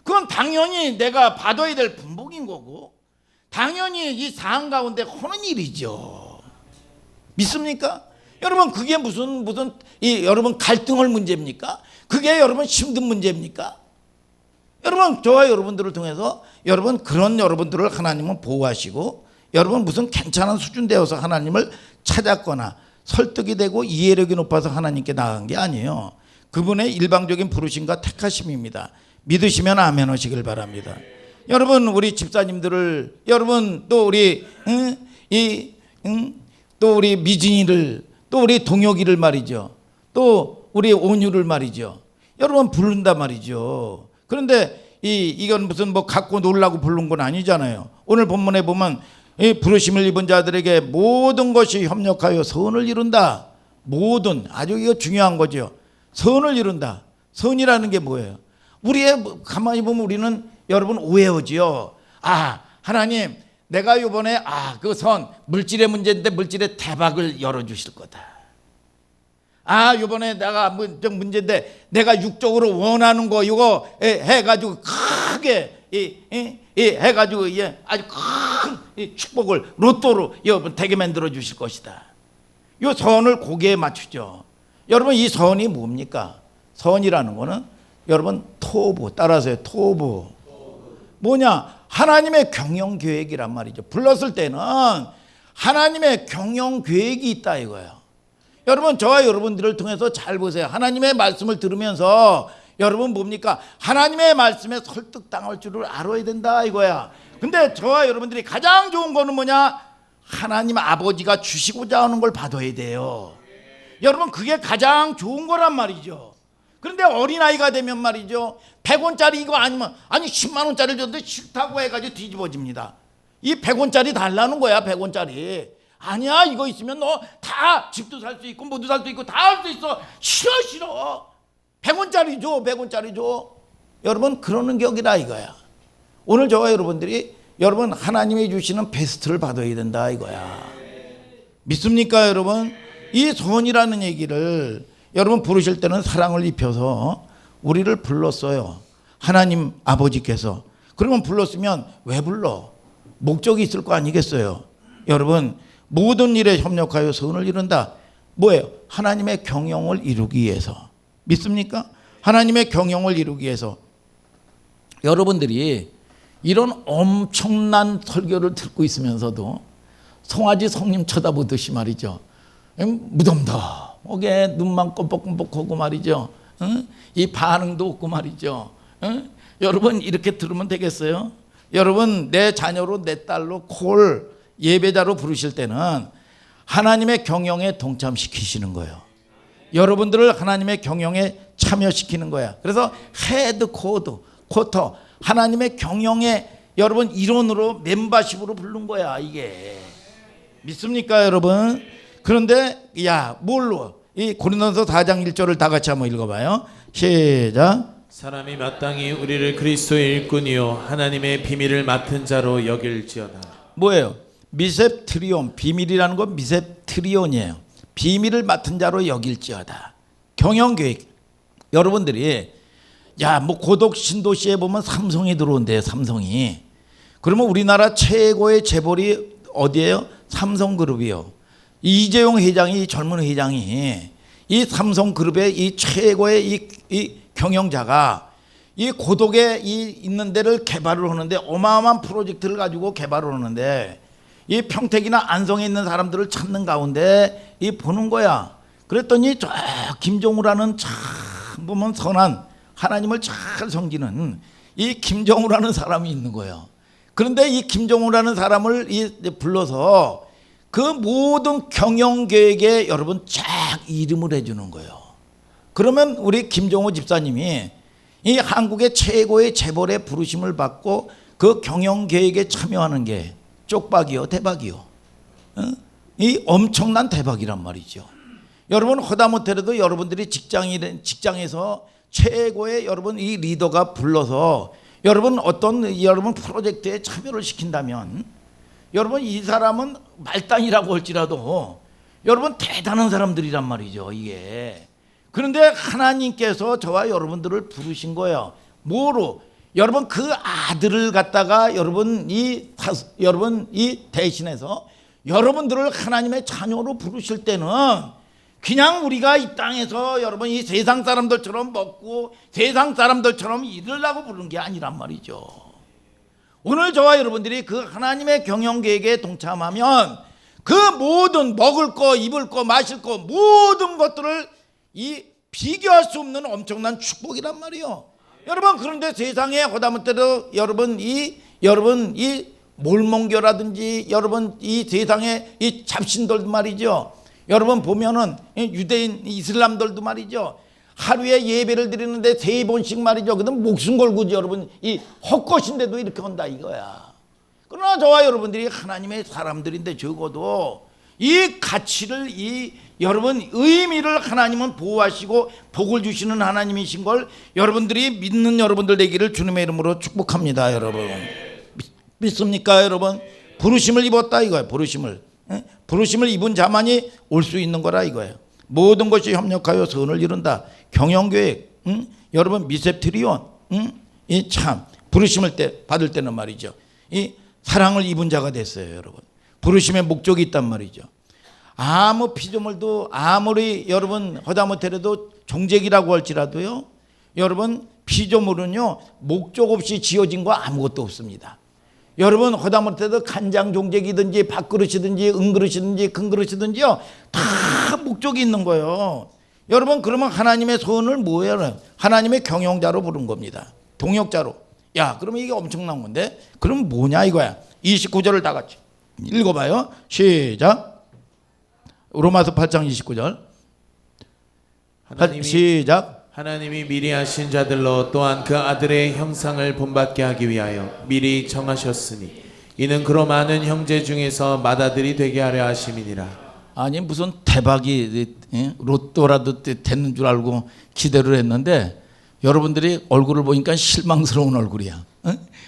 그건 당연히 내가 받아야 될 분복인 거고 당연히 이 상황 가운데 하는 일이죠. 믿습니까? 여러분 그게 무슨 여러분 갈등할 문제입니까? 그게 여러분 힘든 문제입니까? 여러분 저와 여러분들을 통해서 여러분 그런 여러분들을 하나님은 보호하시고 여러분 무슨 괜찮은 수준 되어서 하나님을 찾았거나 설득이 되고 이해력이 높아서 하나님께 나간 게 아니에요. 그분의 일방적인 부르심과 택하심입니다. 믿으시면 아멘 하시길 바랍니다. 여러분 우리 집사님들을, 여러분 또 우리 또 우리 미진이를, 또 우리 동혁이를 말이죠, 또 우리 온유를 말이죠, 여러분 부른단 말이죠. 그런데 이건 무슨 뭐 갖고 놀라고 부른 건 아니잖아요. 오늘 본문에 보면 이 부르심을 입은 자들에게 모든 것이 협력하여 선을 이룬다. 모든, 아주 이거 중요한 거죠. 선을 이룬다. 선이라는 게 뭐예요? 우리의, 가만히 보면 우리는 여러분 오해하지요. 아, 하나님 내가 이번에 그 선 물질의 문제인데 물질의 대박을 열어주실 거다. 아, 이번에 내가 문제인데 내가 육적으로 원하는 거 이거 해가지고 크게 해가지고 아주 큰 축복을 로또로 여러분 되게 만들어 주실 것이다. 이 선을 거기에 맞추죠. 여러분 이 선이 뭡니까? 선이라는 거는 여러분 토부, 따라서요. 토부. 뭐냐? 하나님의 경영 계획이란 말이죠. 불렀을 때는 하나님의 경영 계획이 있다 이거예요. 여러분 저와 여러분들을 통해서 잘 보세요. 하나님의 말씀을 들으면서 여러분 뭡니까? 하나님의 말씀에 설득당할 줄을 알아야 된다 이거야. 근데 저와 여러분들이 가장 좋은 거는 뭐냐? 하나님 아버지가 주시고자 하는 걸 받아야 돼요. 여러분 그게 가장 좋은 거란 말이죠. 그런데 어린아이가 되면 말이죠, 100원짜리 이거 아니면 10만 원짜리를 줬는데 싫다고 해가지고 뒤집어집니다. 이 100원짜리 달라는 거야. 100원짜리 아니야, 이거 있으면 너 다 집도 살 수 있고 뭐도 살 수 있고 다 할 수 있어. 싫어 100원짜리 줘, 100원짜리 줘. 여러분 그러는 격이라 이거야. 오늘 저와 여러분들이 여러분 하나님이 주시는 베스트를 받아야 된다 이거야. 믿습니까 여러분? 이 선이라는 얘기를 여러분 부르실 때는 사랑을 입혀서 우리를 불렀어요. 하나님 아버지께서. 그러면 불렀으면 왜 불러? 목적이 있을 거 아니겠어요? 여러분 모든 일에 협력하여 선을 이룬다. 뭐예요? 하나님의 경영을 이루기 위해서. 믿습니까? 하나님의 경영을 이루기 위해서. 여러분들이 이런 엄청난 설교를 듣고 있으면서도 송아지 성님 쳐다보듯이 말이죠, 무덤덤하게 눈만 껌뻑껌뻑하고 말이죠, 이 반응도 없고 말이죠. 여러분 이렇게 들으면 되겠어요? 여러분 내 자녀로 내 딸로 콜 예배자로 부르실 때는 하나님의 경영에 동참시키시는 거예요. 여러분들을 하나님의 경영에 참여시키는 거야. 그래서 헤드 코드 쿼터 하나님의 경영에 여러분 일원으로 멤버십으로 부른 거야 이게. 믿습니까 여러분? 그런데 뭘로? 이 고린도서 4장 1절을 다 같이 한번 읽어봐요. 시작. 사람이 마땅히 우리를 그리스도의 일꾼이요 하나님의 비밀을 맡은 자로 여길지어다. 뭐예요? 미셉트리온, 비밀이라는 건 미셉트리온이에요. 비밀을 맡은 자로 여길지어다. 경영계획. 여러분들이 뭐 고독 신도시에 보면 삼성이 들어온대요. 삼성이. 그러면 우리나라 최고의 재벌이 어디예요? 삼성그룹이요. 이재용 회장이, 젊은 회장이 이 삼성그룹의 이 최고의 이 경영자가 이 고독에 있는 데를 개발을 하는데 어마어마한 프로젝트를 가지고 개발을 하는데 이 평택이나 안성에 있는 사람들을 찾는 가운데 보는 거야. 그랬더니 저 김종우라는 참 보면 선한 하나님을 잘 섬기는 이 김정우라는 사람이 있는 거예요. 그런데 이 김정우라는 사람을 불러서 그 모든 경영계획에 여러분 쫙 이름을 해주는 거예요. 그러면 우리 김정우 집사님이 이 한국의 최고의 재벌의 부르심을 받고 그 경영계획에 참여하는 게 쪽박이요, 대박이요. 이 엄청난 대박이란 말이죠. 여러분 허다못해도 여러분들이 직장에서 최고의 여러분 이 리더가 불러서 여러분 어떤 여러분 프로젝트에 참여를 시킨다면 여러분 이 사람은 말단이라고 할지라도 여러분 대단한 사람들이란 말이죠 이게. 그런데 하나님께서 저와 여러분들을 부르신 거예요. 뭐로? 여러분 그 아들을 갖다가 여러분 이 대신해서 여러분들을 하나님의 자녀로 부르실 때는 그냥 우리가 이 땅에서 여러분 이 세상 사람들처럼 먹고 세상 사람들처럼 일을 하고 부르는 게 아니란 말이죠. 오늘 저와 여러분들이 그 하나님의 경영계획에 동참하면 그 모든 먹을 거, 입을 거, 마실 거 모든 것들을 이 비교할 수 없는 엄청난 축복이란 말이요. 여러분, 그런데 세상에 하다못해도 여러분 이 몰몬교라든지 여러분 이 세상에 이 잡신들도 말이죠. 여러분 보면은 유대인 이슬람들도 말이죠. 하루에 예배를 드리는데 3번씩 말이죠. 그다음 목숨 걸고 여러분 이 헛것인데도 이렇게 한다 이거야. 그러나 저와 여러분들이 하나님의 사람들인데 적어도 이 가치를 이 여러분 의미를 하나님은 보호하시고 복을 주시는 하나님이신 걸 여러분들이 믿는 여러분들 되기를 주님의 이름으로 축복합니다. 여러분 믿습니까? 여러분 부르심을 입었다 이거예요. 부르심을 입은 자만이 올 수 있는 거라 이거예요. 모든 것이 협력하여 선을 이룬다. 경영계획, 여러분 미셉트리온, 이 참 부르심을 받을 때는 말이죠. 이 사랑을 입은 자가 됐어요, 여러분. 부르심의 목적이 있단 말이죠. 아무 피조물도 아무리 여러분 하다못해도 종족이라고 할지라도요, 여러분 피조물은요 목적 없이 지어진 거 아무것도 없습니다. 여러분 하다못해도 간장 종족이든지 밥그릇이든지 은그릇이든지 큰그릇이든지요 다 목적이 있는 거예요. 여러분 그러면 하나님의 손을 뭐예요? 하나님의 경영자로 부른 겁니다. 동역자로. 야 그러면 이게 엄청난 건데 그럼 뭐냐 이거야. 29절을 다 같이 읽어봐요. 시작. 로마서 8장 29절 시작. 하나님이 미리 하신 자들로 또한 그 아들의 형상을 본받게 하기 위하여 미리 정하셨으니 이는 그로 많은 형제 중에서 맏아들이 되게 하려 하심이니라. 아니 무슨 대박이 로또라도 되는 줄 알고 기대를 했는데 여러분들이 얼굴을 보니까 실망스러운 얼굴이야.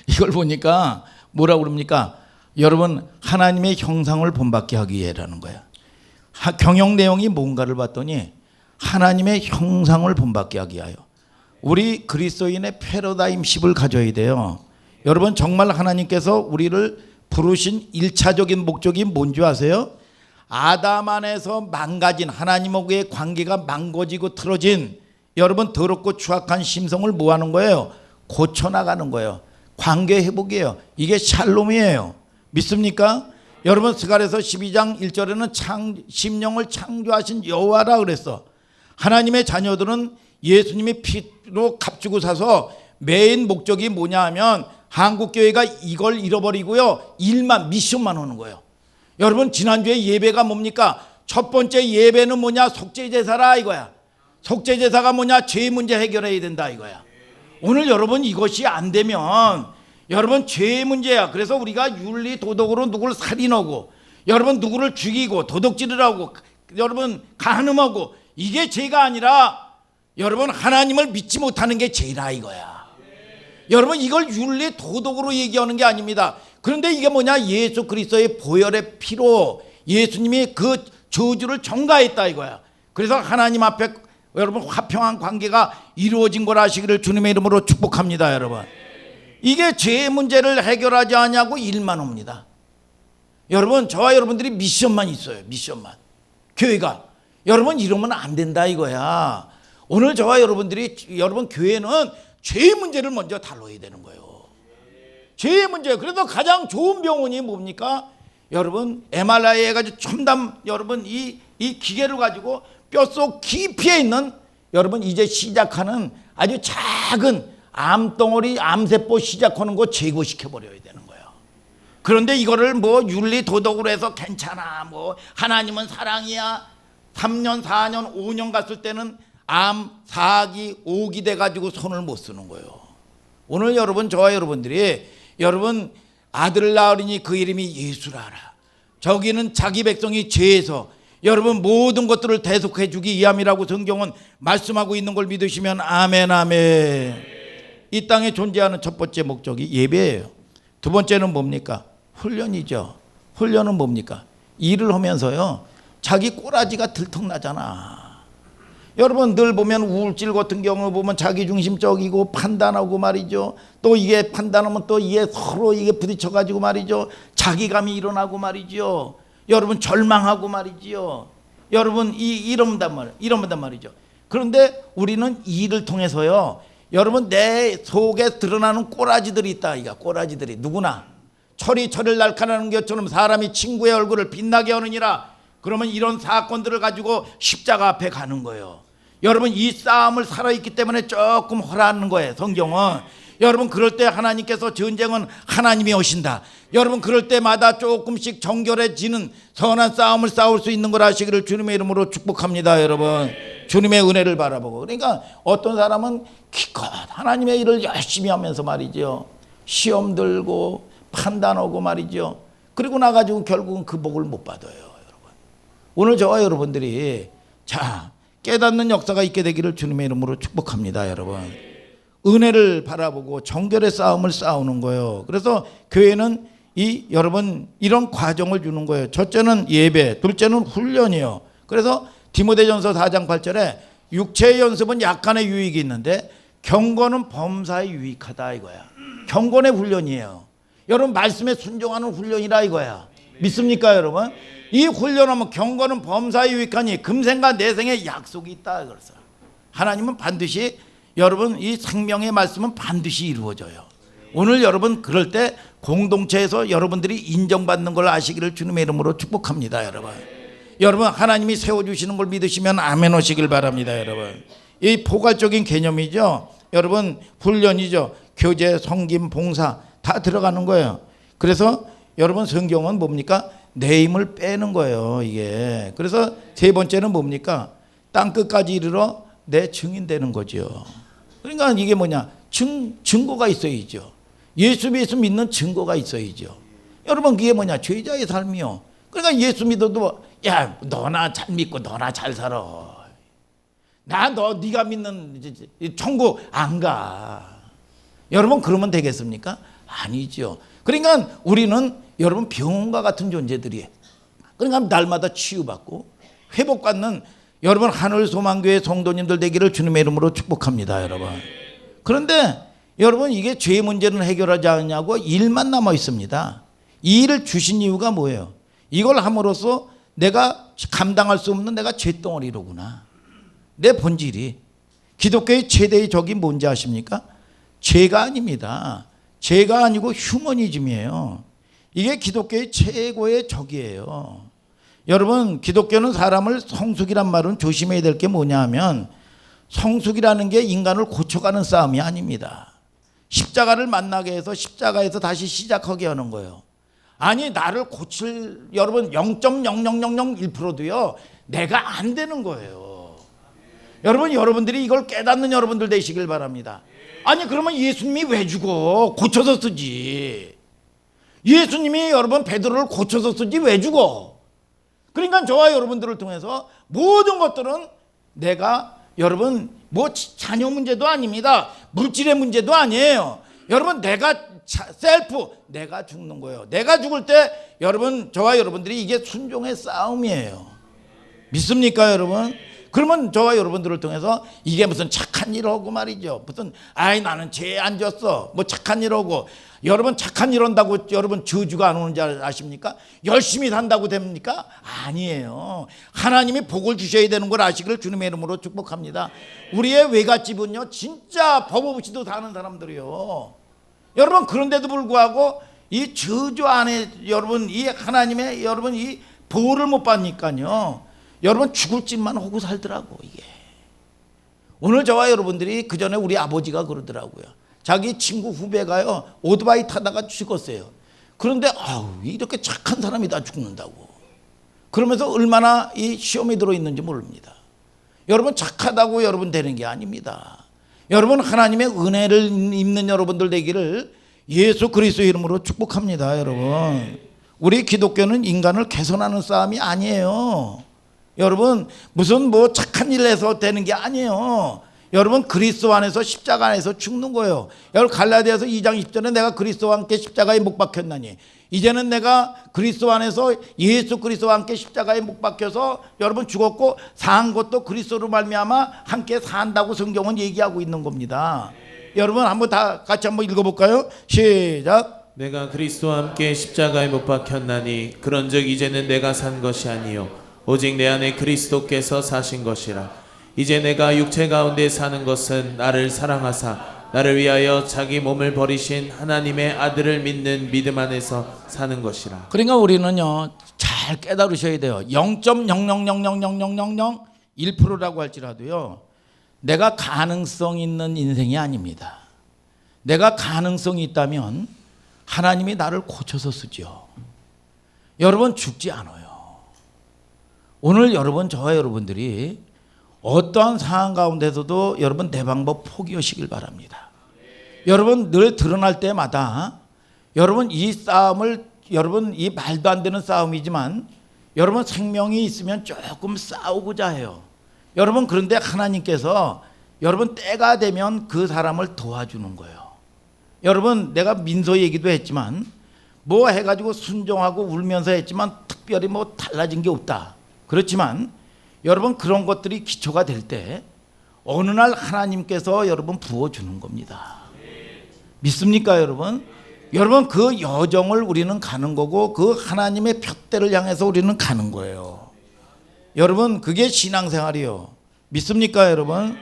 이걸 보니까 뭐라고 그럽니까? 여러분 하나님의 형상을 본받게 하기 위해라는 거야. 경영 내용이 뭔가를 봤더니 하나님의 형상을 본받게 하기 위하여 우리 그리스도인의 패러다임십을 가져야 돼요. 여러분 정말 하나님께서 우리를 부르신 1차적인 목적이 뭔지 아세요? 아담 안에서 망가진 하나님하고의 관계가 망가지고 틀어진 여러분 더럽고 추악한 심성을 뭐 하는 거예요? 고쳐나가는 거예요. 관계 회복이에요. 이게 샬롬이에요. 믿습니까? 여러분 스가랴서 12장 1절에는 심령을 창조하신 여호와라 그랬어. 하나님의 자녀들은 예수님이 피로 값주고 사서 메인 목적이 뭐냐 하면 한국교회가 이걸 잃어버리고요 미션만 하는 거예요. 여러분 지난주에 예배가 뭡니까? 첫 번째 예배는 뭐냐? 속죄제사라 이거야. 속죄제사가 뭐냐? 죄 문제 해결해야 된다 이거야. 오늘 여러분 이것이 안 되면 여러분 죄 문제야. 그래서 우리가 윤리 도덕으로 누구를 살인하고 여러분 누구를 죽이고 도둑질을 하고 여러분 간음하고 이게 죄가 아니라 여러분 하나님을 믿지 못하는 게 죄라 이거야. 여러분 이걸 윤리 도덕으로 얘기하는 게 아닙니다. 그런데 이게 뭐냐? 예수 그리스도의 보혈의 피로 예수님이 그 저주를 전가했다 이거야. 그래서 하나님 앞에 여러분 화평한 관계가 이루어진 걸 아시기를 주님의 이름으로 축복합니다. 여러분 이게 죄 문제를 해결하지 않냐고 일만 옵니다. 여러분 저와 여러분들이 미션만 있어요. 미션만. 교회가 여러분 이러면 안 된다 이거야. 오늘 저와 여러분들이 여러분 교회는 죄 문제를 먼저 다뤄야 되는 거예요. 죄 문제. 그래서 가장 좋은 병원이 뭡니까? 여러분 MRI 해가지고 첨단 여러분 이 기계를 가지고 뼛속 깊이에 있는 여러분 이제 시작하는 아주 작은 암덩어리 암세포 시작하는 거 제거시켜 버려야 되는 거예요. 그런데 이거를 뭐 윤리 도덕으로 해서 괜찮아 뭐 하나님은 사랑이야 3년 4년 5년 갔을 때는 암 4기 5기 돼가지고 손을 못 쓰는 거예요. 오늘 여러분 저와 여러분들이 여러분 아들을 낳으리니 그 이름이 예수라 하라. 저기는 자기 백성이 죄에서 여러분 모든 것들을 대속해 주기 위함이라고 성경은 말씀하고 있는 걸 믿으시면 아멘 아멘. 이 땅에 존재하는 첫 번째 목적이 예배예요. 두 번째는 뭡니까? 훈련이죠. 훈련은 뭡니까? 일을 하면서요 자기 꼬라지가 들통나잖아. 여러분 늘 보면 우울질 같은 경우 보면 자기중심적이고 판단하고 말이죠. 또 이게 판단하면 또 이게 서로 이게 부딪혀가지고 말이죠. 자기감이 일어나고 말이죠. 여러분 절망하고 말이죠. 여러분 이런단 말이죠. 그런데 우리는 이 일을 통해서요 여러분 내 속에 드러나는 꼬라지들이 있다. 이가 꼬라지들이 누구나 철을 날카라는 것처럼 사람이 친구의 얼굴을 빛나게 하느니라. 그러면 이런 사건들을 가지고 십자가 앞에 가는 거예요. 여러분 이 싸움을 살아있기 때문에 조금 허라하는 거예요. 성경은. 여러분 그럴 때 하나님께서 전쟁은 하나님이 오신다. 여러분 그럴 때마다 조금씩 정결해지는 선한 싸움을 싸울 수 있는 걸 아시기를 주님의 이름으로 축복합니다. 여러분 주님의 은혜를 바라보고. 그러니까 어떤 사람은 기껏 하나님의 일을 열심히 하면서 말이죠, 시험 들고 판단하고 말이죠, 그리고 나가지고 결국은 그 복을 못 받아요. 여러분 오늘 저와 여러분들이 자 깨닫는 역사가 있게 되기를 주님의 이름으로 축복합니다. 여러분 은혜를 바라보고 정결의 싸움을 싸우는 거예요. 그래서 교회는 여러분 이런 과정을 주는 거예요. 첫째는 예배, 둘째는 훈련이에요. 그래서 디모데전서 4장 8절에 육체의 연습은 약간의 유익이 있는데 경건은 범사에 유익하다 이거야. 경건의 훈련이에요. 여러분 말씀에 순종하는 훈련이라 이거야. 믿습니까 여러분? 이 훈련하면 경건은 범사에 유익하니 금생과 내생에 약속이 있다. 그래서 하나님은 반드시 여러분 이 생명의 말씀은 반드시 이루어져요. 오늘 여러분 그럴 때 공동체에서 여러분들이 인정받는 걸 아시기를 주님의 이름으로 축복합니다. 여러분 하나님이 세워주시는 걸 믿으시면 아멘 하시길 바랍니다. 여러분 이 포괄적인 개념이죠. 여러분 훈련이죠. 교제, 섬김, 봉사 다 들어가는 거예요. 그래서 여러분 성경은 뭡니까? 내 힘을 빼는 거예요. 이게 그래서 세 번째는 뭡니까? 땅끝까지 이르러 내 증인 되는 거죠. 그러니까 이게 뭐냐? 증거가 있어야죠. 예수 믿는 증거가 있어야죠. 여러분 그게 뭐냐? 죄자의 삶이요. 그러니까 예수 믿어도 야 너나 잘 믿고 너나 잘 살아. 네가 믿는 천국 안 가. 여러분 그러면 되겠습니까? 아니죠. 그러니까 우리는 여러분 병원과 같은 존재들이에요. 그러니까 날마다 치유받고 회복받는 여러분 하늘소망교회 성도님들 되기를 주님의 이름으로 축복합니다. 여러분 그런데 여러분 이게 죄 문제는 해결하지 않냐고 일만 남아 있습니다. 이 일을 주신 이유가 뭐예요? 이걸 함으로써 내가 감당할 수 없는 내가 죄덩어리로구나. 내 본질이. 기독교의 최대의 적이 뭔지 아십니까? 죄가 아닙니다. 죄가 아니고 휴머니즘이에요. 이게 기독교의 최고의 적이에요. 여러분 기독교는 사람을 성숙이란 말은 조심해야 될 게 뭐냐 하면 성숙이라는 게 인간을 고쳐가는 싸움이 아닙니다. 십자가를 만나게 해서 십자가에서 다시 시작하게 하는 거예요. 아니 나를 고칠 여러분 0.00001%도요 내가 안 되는 거예요. 여러분들이 이걸 깨닫는 여러분들 되시길 바랍니다. 아니 그러면 예수님이 왜 죽어? 고쳐서 쓰지. 예수님이 여러분 베드로를 고쳐서 쓰지 왜 죽어? 그러니까 저와 여러분들을 통해서 모든 것들은 내가 여러분 뭐 자녀 문제도 아닙니다. 물질의 문제도 아니에요. 여러분 내가 셀프 내가 죽는 거예요. 내가 죽을 때 여러분 저와 여러분들이 이게 순종의 싸움이에요. 믿습니까 여러분? 그러면 저와 여러분들을 통해서 이게 무슨 착한 일 하고 말이죠. 무슨 나는 죄 안 졌어. 뭐 착한 일 하고. 여러분 착한 일 한다고 여러분 저주가 안 오는 줄 아십니까? 열심히 산다고 됩니까? 아니에요. 하나님이 복을 주셔야 되는 걸 아시기를 주님의 이름으로 축복합니다. 우리의 외갓집은요 진짜 법 없이도 사는 사람들이요. 여러분 그런데도 불구하고 이 저주 안에 여러분 이 하나님의 여러분 이 보호를 못 받으니까요. 여러분 죽을 짓만 하고 살더라고 이게. 오늘 저와 여러분들이 그 전에 우리 아버지가 그러더라고요. 자기 친구 후배가요 오토바이 타다가 죽었어요. 그런데 이렇게 착한 사람이 다 죽는다고. 그러면서 얼마나 이 시험에 들어있는지 모릅니다. 여러분 착하다고 여러분 되는 게 아닙니다. 여러분 하나님의 은혜를 입는 여러분들 되기를 예수 그리스도의 이름으로 축복합니다. 여러분 우리 기독교는 인간을 개선하는 싸움이 아니에요. 여러분 무슨 뭐 착한 일을 해서 되는 게 아니에요. 여러분 그리스도 안에서 십자가 안에서 죽는 거예요. 여러분 갈라디아서 2장 10절에 내가 그리스도와 함께 십자가에 못 박혔나니 이제는 내가 그리스도 안에서 예수 그리스도와 함께 십자가에 못 박혀서 여러분 죽었고 산 것도 그리스도로 말미암아 함께 산다고 성경은 얘기하고 있는 겁니다. 여러분 한번 다 같이 한번 읽어볼까요? 시작. 내가 그리스도와 함께 십자가에 못 박혔나니 그런즉 이제는 내가 산 것이 아니요 오직 내 안에 그리스도께서 사신 것이라. 이제 내가 육체 가운데 사는 것은 나를 사랑하사 나를 위하여 자기 몸을 버리신 하나님의 아들을 믿는 믿음 안에서 사는 것이라. 그러니까 우리는요 잘 깨달으셔야 돼요. 0.0000001%라고 할지라도요 내가 가능성 있는 인생이 아닙니다. 내가 가능성이 있다면 하나님이 나를 고쳐서 쓰죠. 여러분 죽지 않아요. 오늘 여러분 저와 여러분들이 어떠한 상황 가운데서도 여러분 내 방법 포기하시길 바랍니다. 여러분 늘 드러날 때마다 여러분 이 싸움을 여러분 이 말도 안 되는 싸움이지만 여러분 생명이 있으면 조금 싸우고자 해요. 여러분 그런데 하나님께서 여러분 때가 되면 그 사람을 도와주는 거예요. 여러분 내가 민소 얘기도 했지만 뭐 해가지고 순종하고 울면서 했지만 특별히 뭐 달라진 게 없다. 그렇지만 여러분 그런 것들이 기초가 될 때 어느 날 하나님께서 여러분 부어주는 겁니다. 믿습니까 여러분? 여러분 그 여정을 우리는 가는 거고 그 하나님의 푯대를 향해서 우리는 가는 거예요. 여러분 그게 신앙생활이요. 믿습니까 여러분?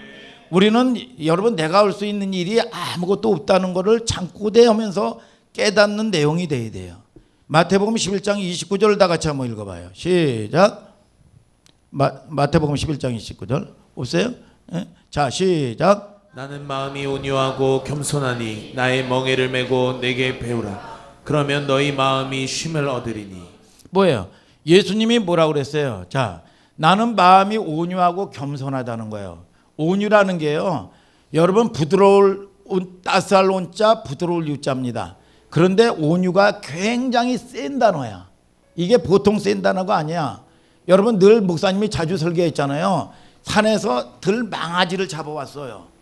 우리는 여러분 내가 할 수 있는 일이 아무것도 없다는 것을 잠꼬대하면서 깨닫는 내용이 돼야 돼요. 마태복음 11장 29절 다 같이 한번 읽어봐요. 시작. 마태복음 11장 29절 보세요. 자 시작. 나는 마음이 온유하고 겸손하니 나의 멍에를 메고 내게 배우라. 그러면 너희 마음이 쉼을 얻으리니. 뭐예요? 예수님이 뭐라고 그랬어요? 자, 나는 마음이 온유하고 겸손하다는 거예요. 온유라는 게요. 여러분 부드러울 따스할 온자 부드러울 유자입니다. 그런데 온유가 굉장히 센 단어야. 이게 보통 센 단어가 아니야. 여러분 늘 목사님이 자주 설교했잖아요. 산에서 들 망아지를 잡아왔어요.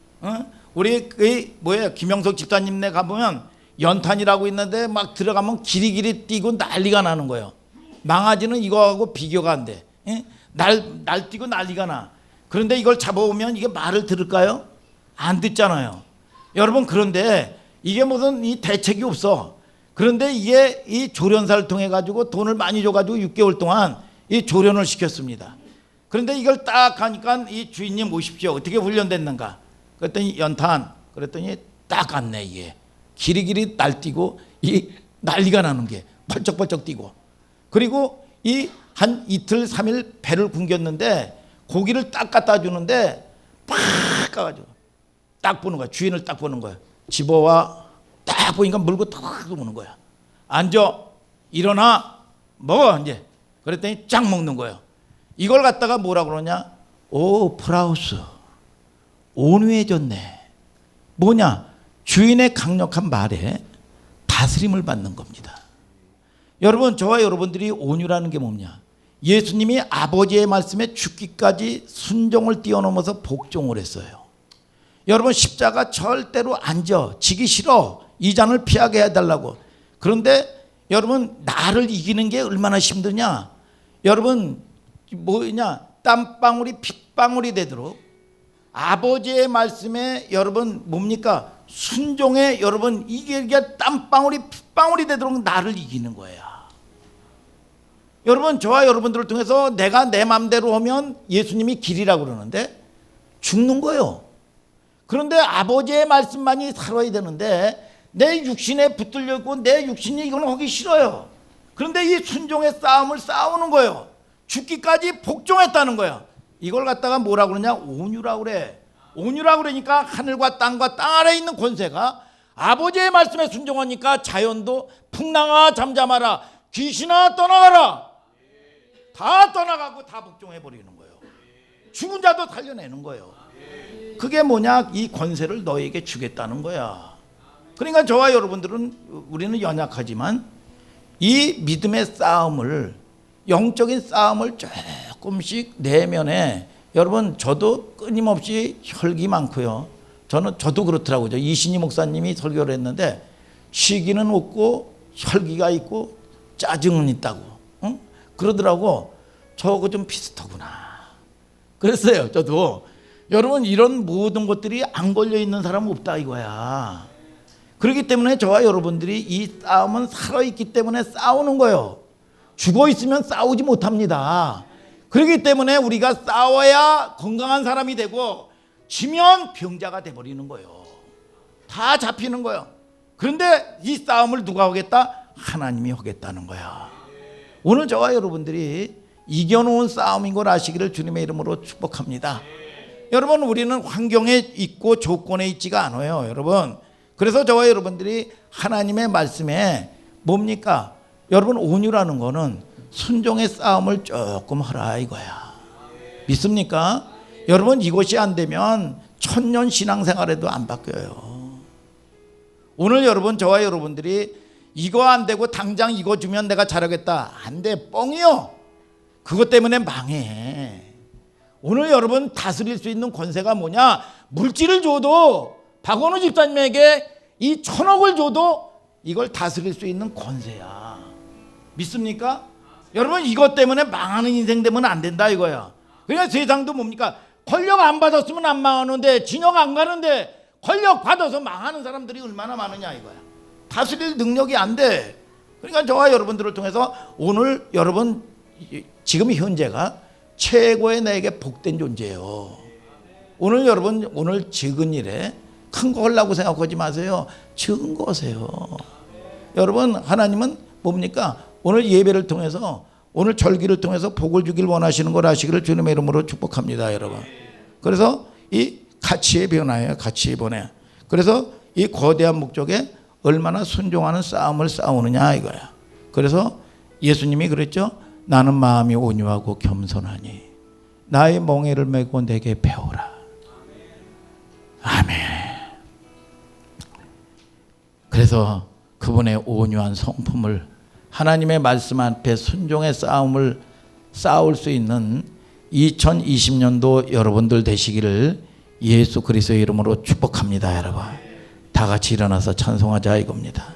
우리 그 뭐예요? 김영석 집사님네 가보면 연탄이라고 있는데 막 들어가면 기리기리 뛰고 난리가 나는 거예요. 망아지는 이거하고 비교가 안 돼. 날뛰고 난리가 나. 그런데 이걸 잡아오면 이게 말을 들을까요? 안 듣잖아요. 여러분 그런데 이게 무슨 이 대책이 없어. 그런데 이게 이 조련사를 통해 가지고 돈을 많이 줘가지고 6개월 동안 이 조련을 시켰습니다. 그런데 이걸 딱 하니까 이 주인님 오십시오. 어떻게 훈련됐는가? 그랬더니 연탄. 그랬더니 딱 갔네 이게. 기리기리 날뛰고 이 난리가 나는 게 벌쩍벌쩍 뛰고. 그리고 이 한 이틀 3일 배를 굶겼는데 고기를 딱 갖다 주는데 팍 가가지고 딱 보는 거야. 주인을 딱 보는 거야. 집어와 딱 보니까 물고 탁 보는 거야. 앉아 일어나 먹어 이제. 그랬더니 쫙 먹는 거예요. 이걸 갖다가 뭐라 그러냐? 오 프라우스 온유해졌네. 뭐냐? 주인의 강력한 말에 다스림을 받는 겁니다. 여러분 저와 여러분들이 온유라는 게 뭐냐? 예수님이 아버지의 말씀에 죽기까지 순종을 뛰어넘어서 복종을 했어요. 여러분 십자가 절대로 앉아 지기 싫어. 이 잔을 피하게 해달라고. 그런데 여러분 나를 이기는 게 얼마나 힘드냐? 여러분 뭐냐? 땀방울이 핏방울이 되도록 아버지의 말씀에 여러분 뭡니까? 순종에 여러분 이게 땀방울이 핏방울이 되도록 나를 이기는 거야. 여러분 저와 여러분들을 통해서 내가 내 맘대로 하면 예수님이 길이라고 그러는데 죽는 거예요. 그런데 아버지의 말씀만이 살아야 되는데 내 육신에 붙들려 있고 내 육신이 이건 하기 싫어요. 그런데 이 순종의 싸움을 싸우는 거예요. 죽기까지 복종했다는 거예요. 이걸 갖다가 뭐라 그러냐? 온유라고 그래. 온유라고 그러니까 하늘과 땅과 땅 아래에 있는 권세가 아버지의 말씀에 순종하니까 자연도 풍랑아 잠잠하라 귀신아 떠나가라 다 떠나가고 다 복종해버리는 거예요. 죽은 자도 살려내는 거예요. 그게 뭐냐? 이 권세를 너에게 주겠다는 거야. 그러니까 저와 여러분들은 우리는 연약하지만 이 믿음의 싸움을 영적인 싸움을 조금씩 내면에 여러분 저도 끊임없이 혈기 많고요. 저도 그렇더라고요. 이신희 목사님이 설교를 했는데 시기는 없고 혈기가 있고 짜증은 있다고. 응? 그러더라고. 저거 좀 비슷하구나. 그랬어요. 저도. 여러분 이런 모든 것들이 안 걸려 있는 사람은 없다 이거야. 그렇기 때문에 저와 여러분들이 이 싸움은 살아있기 때문에 싸우는 거예요. 죽어 있으면 싸우지 못합니다. 그렇기 때문에 우리가 싸워야 건강한 사람이 되고 지면 병자가 돼버리는 거예요. 다 잡히는 거예요. 그런데 이 싸움을 누가 하겠다? 하나님이 하겠다는 거야. 오늘 저와 여러분들이 이겨놓은 싸움인 걸 아시기를 주님의 이름으로 축복합니다. 여러분, 우리는 환경에 있고 조건에 있지가 않아요, 여러분. 그래서 저와 여러분들이 하나님의 말씀에 뭡니까? 여러분, 온유라는 거는 순종의 싸움을 조금 하라 이거야. 믿습니까? 여러분, 이것이 안 되면 천년 신앙생활에도 안 바뀌어요. 오늘 여러분, 저와 여러분들이 이거 안 되고 당장 이거 주면 내가 잘하겠다, 안 돼, 뻥이요. 그것 때문에 망해. 오늘 여러분 다스릴 수 있는 권세가 뭐냐? 물질을 줘도, 박원우 집사님에게 이 1,000억을 줘도 이걸 다스릴 수 있는 권세야. 믿습니까? 여러분, 이것 때문에 망하는 인생 되면 안 된다 이거야. 그러니까 세상도 뭡니까? 권력 안 받았으면 안 망하는데, 진영 안 가는데 권력 받아서 망하는 사람들이 얼마나 많으냐 이거야. 다스릴 능력이 안 돼. 그러니까 저와 여러분들을 통해서 오늘 여러분 지금 현재가 최고의 나에게 복된 존재예요. 오늘 여러분, 오늘 적은 일에 큰 거 하려고 생각하지 마세요. 적은 거 하세요. 여러분, 하나님은 뭡니까? 오늘 예배를 통해서, 오늘 절기를 통해서 복을 주길 원하시는 걸 아시기를 주님의 이름으로 축복합니다, 여러분. 그래서 이 가치의 변화예요, 가치의 변화. 그래서 이 거대한 목적에 얼마나 순종하는 싸움을 싸우느냐 이거야. 그래서 예수님이 그랬죠. 나는 마음이 온유하고 겸손하니 나의 멍에를 메고 내게 배우라. 아멘. 그래서 그분의 온유한 성품을, 하나님의 말씀 앞에 순종의 싸움을 싸울 수 있는 2020년도 여러분들 되시기를 예수 그리스도의 이름으로 축복합니다. 여러분, 다 같이 일어나서 찬송하자 이겁니다.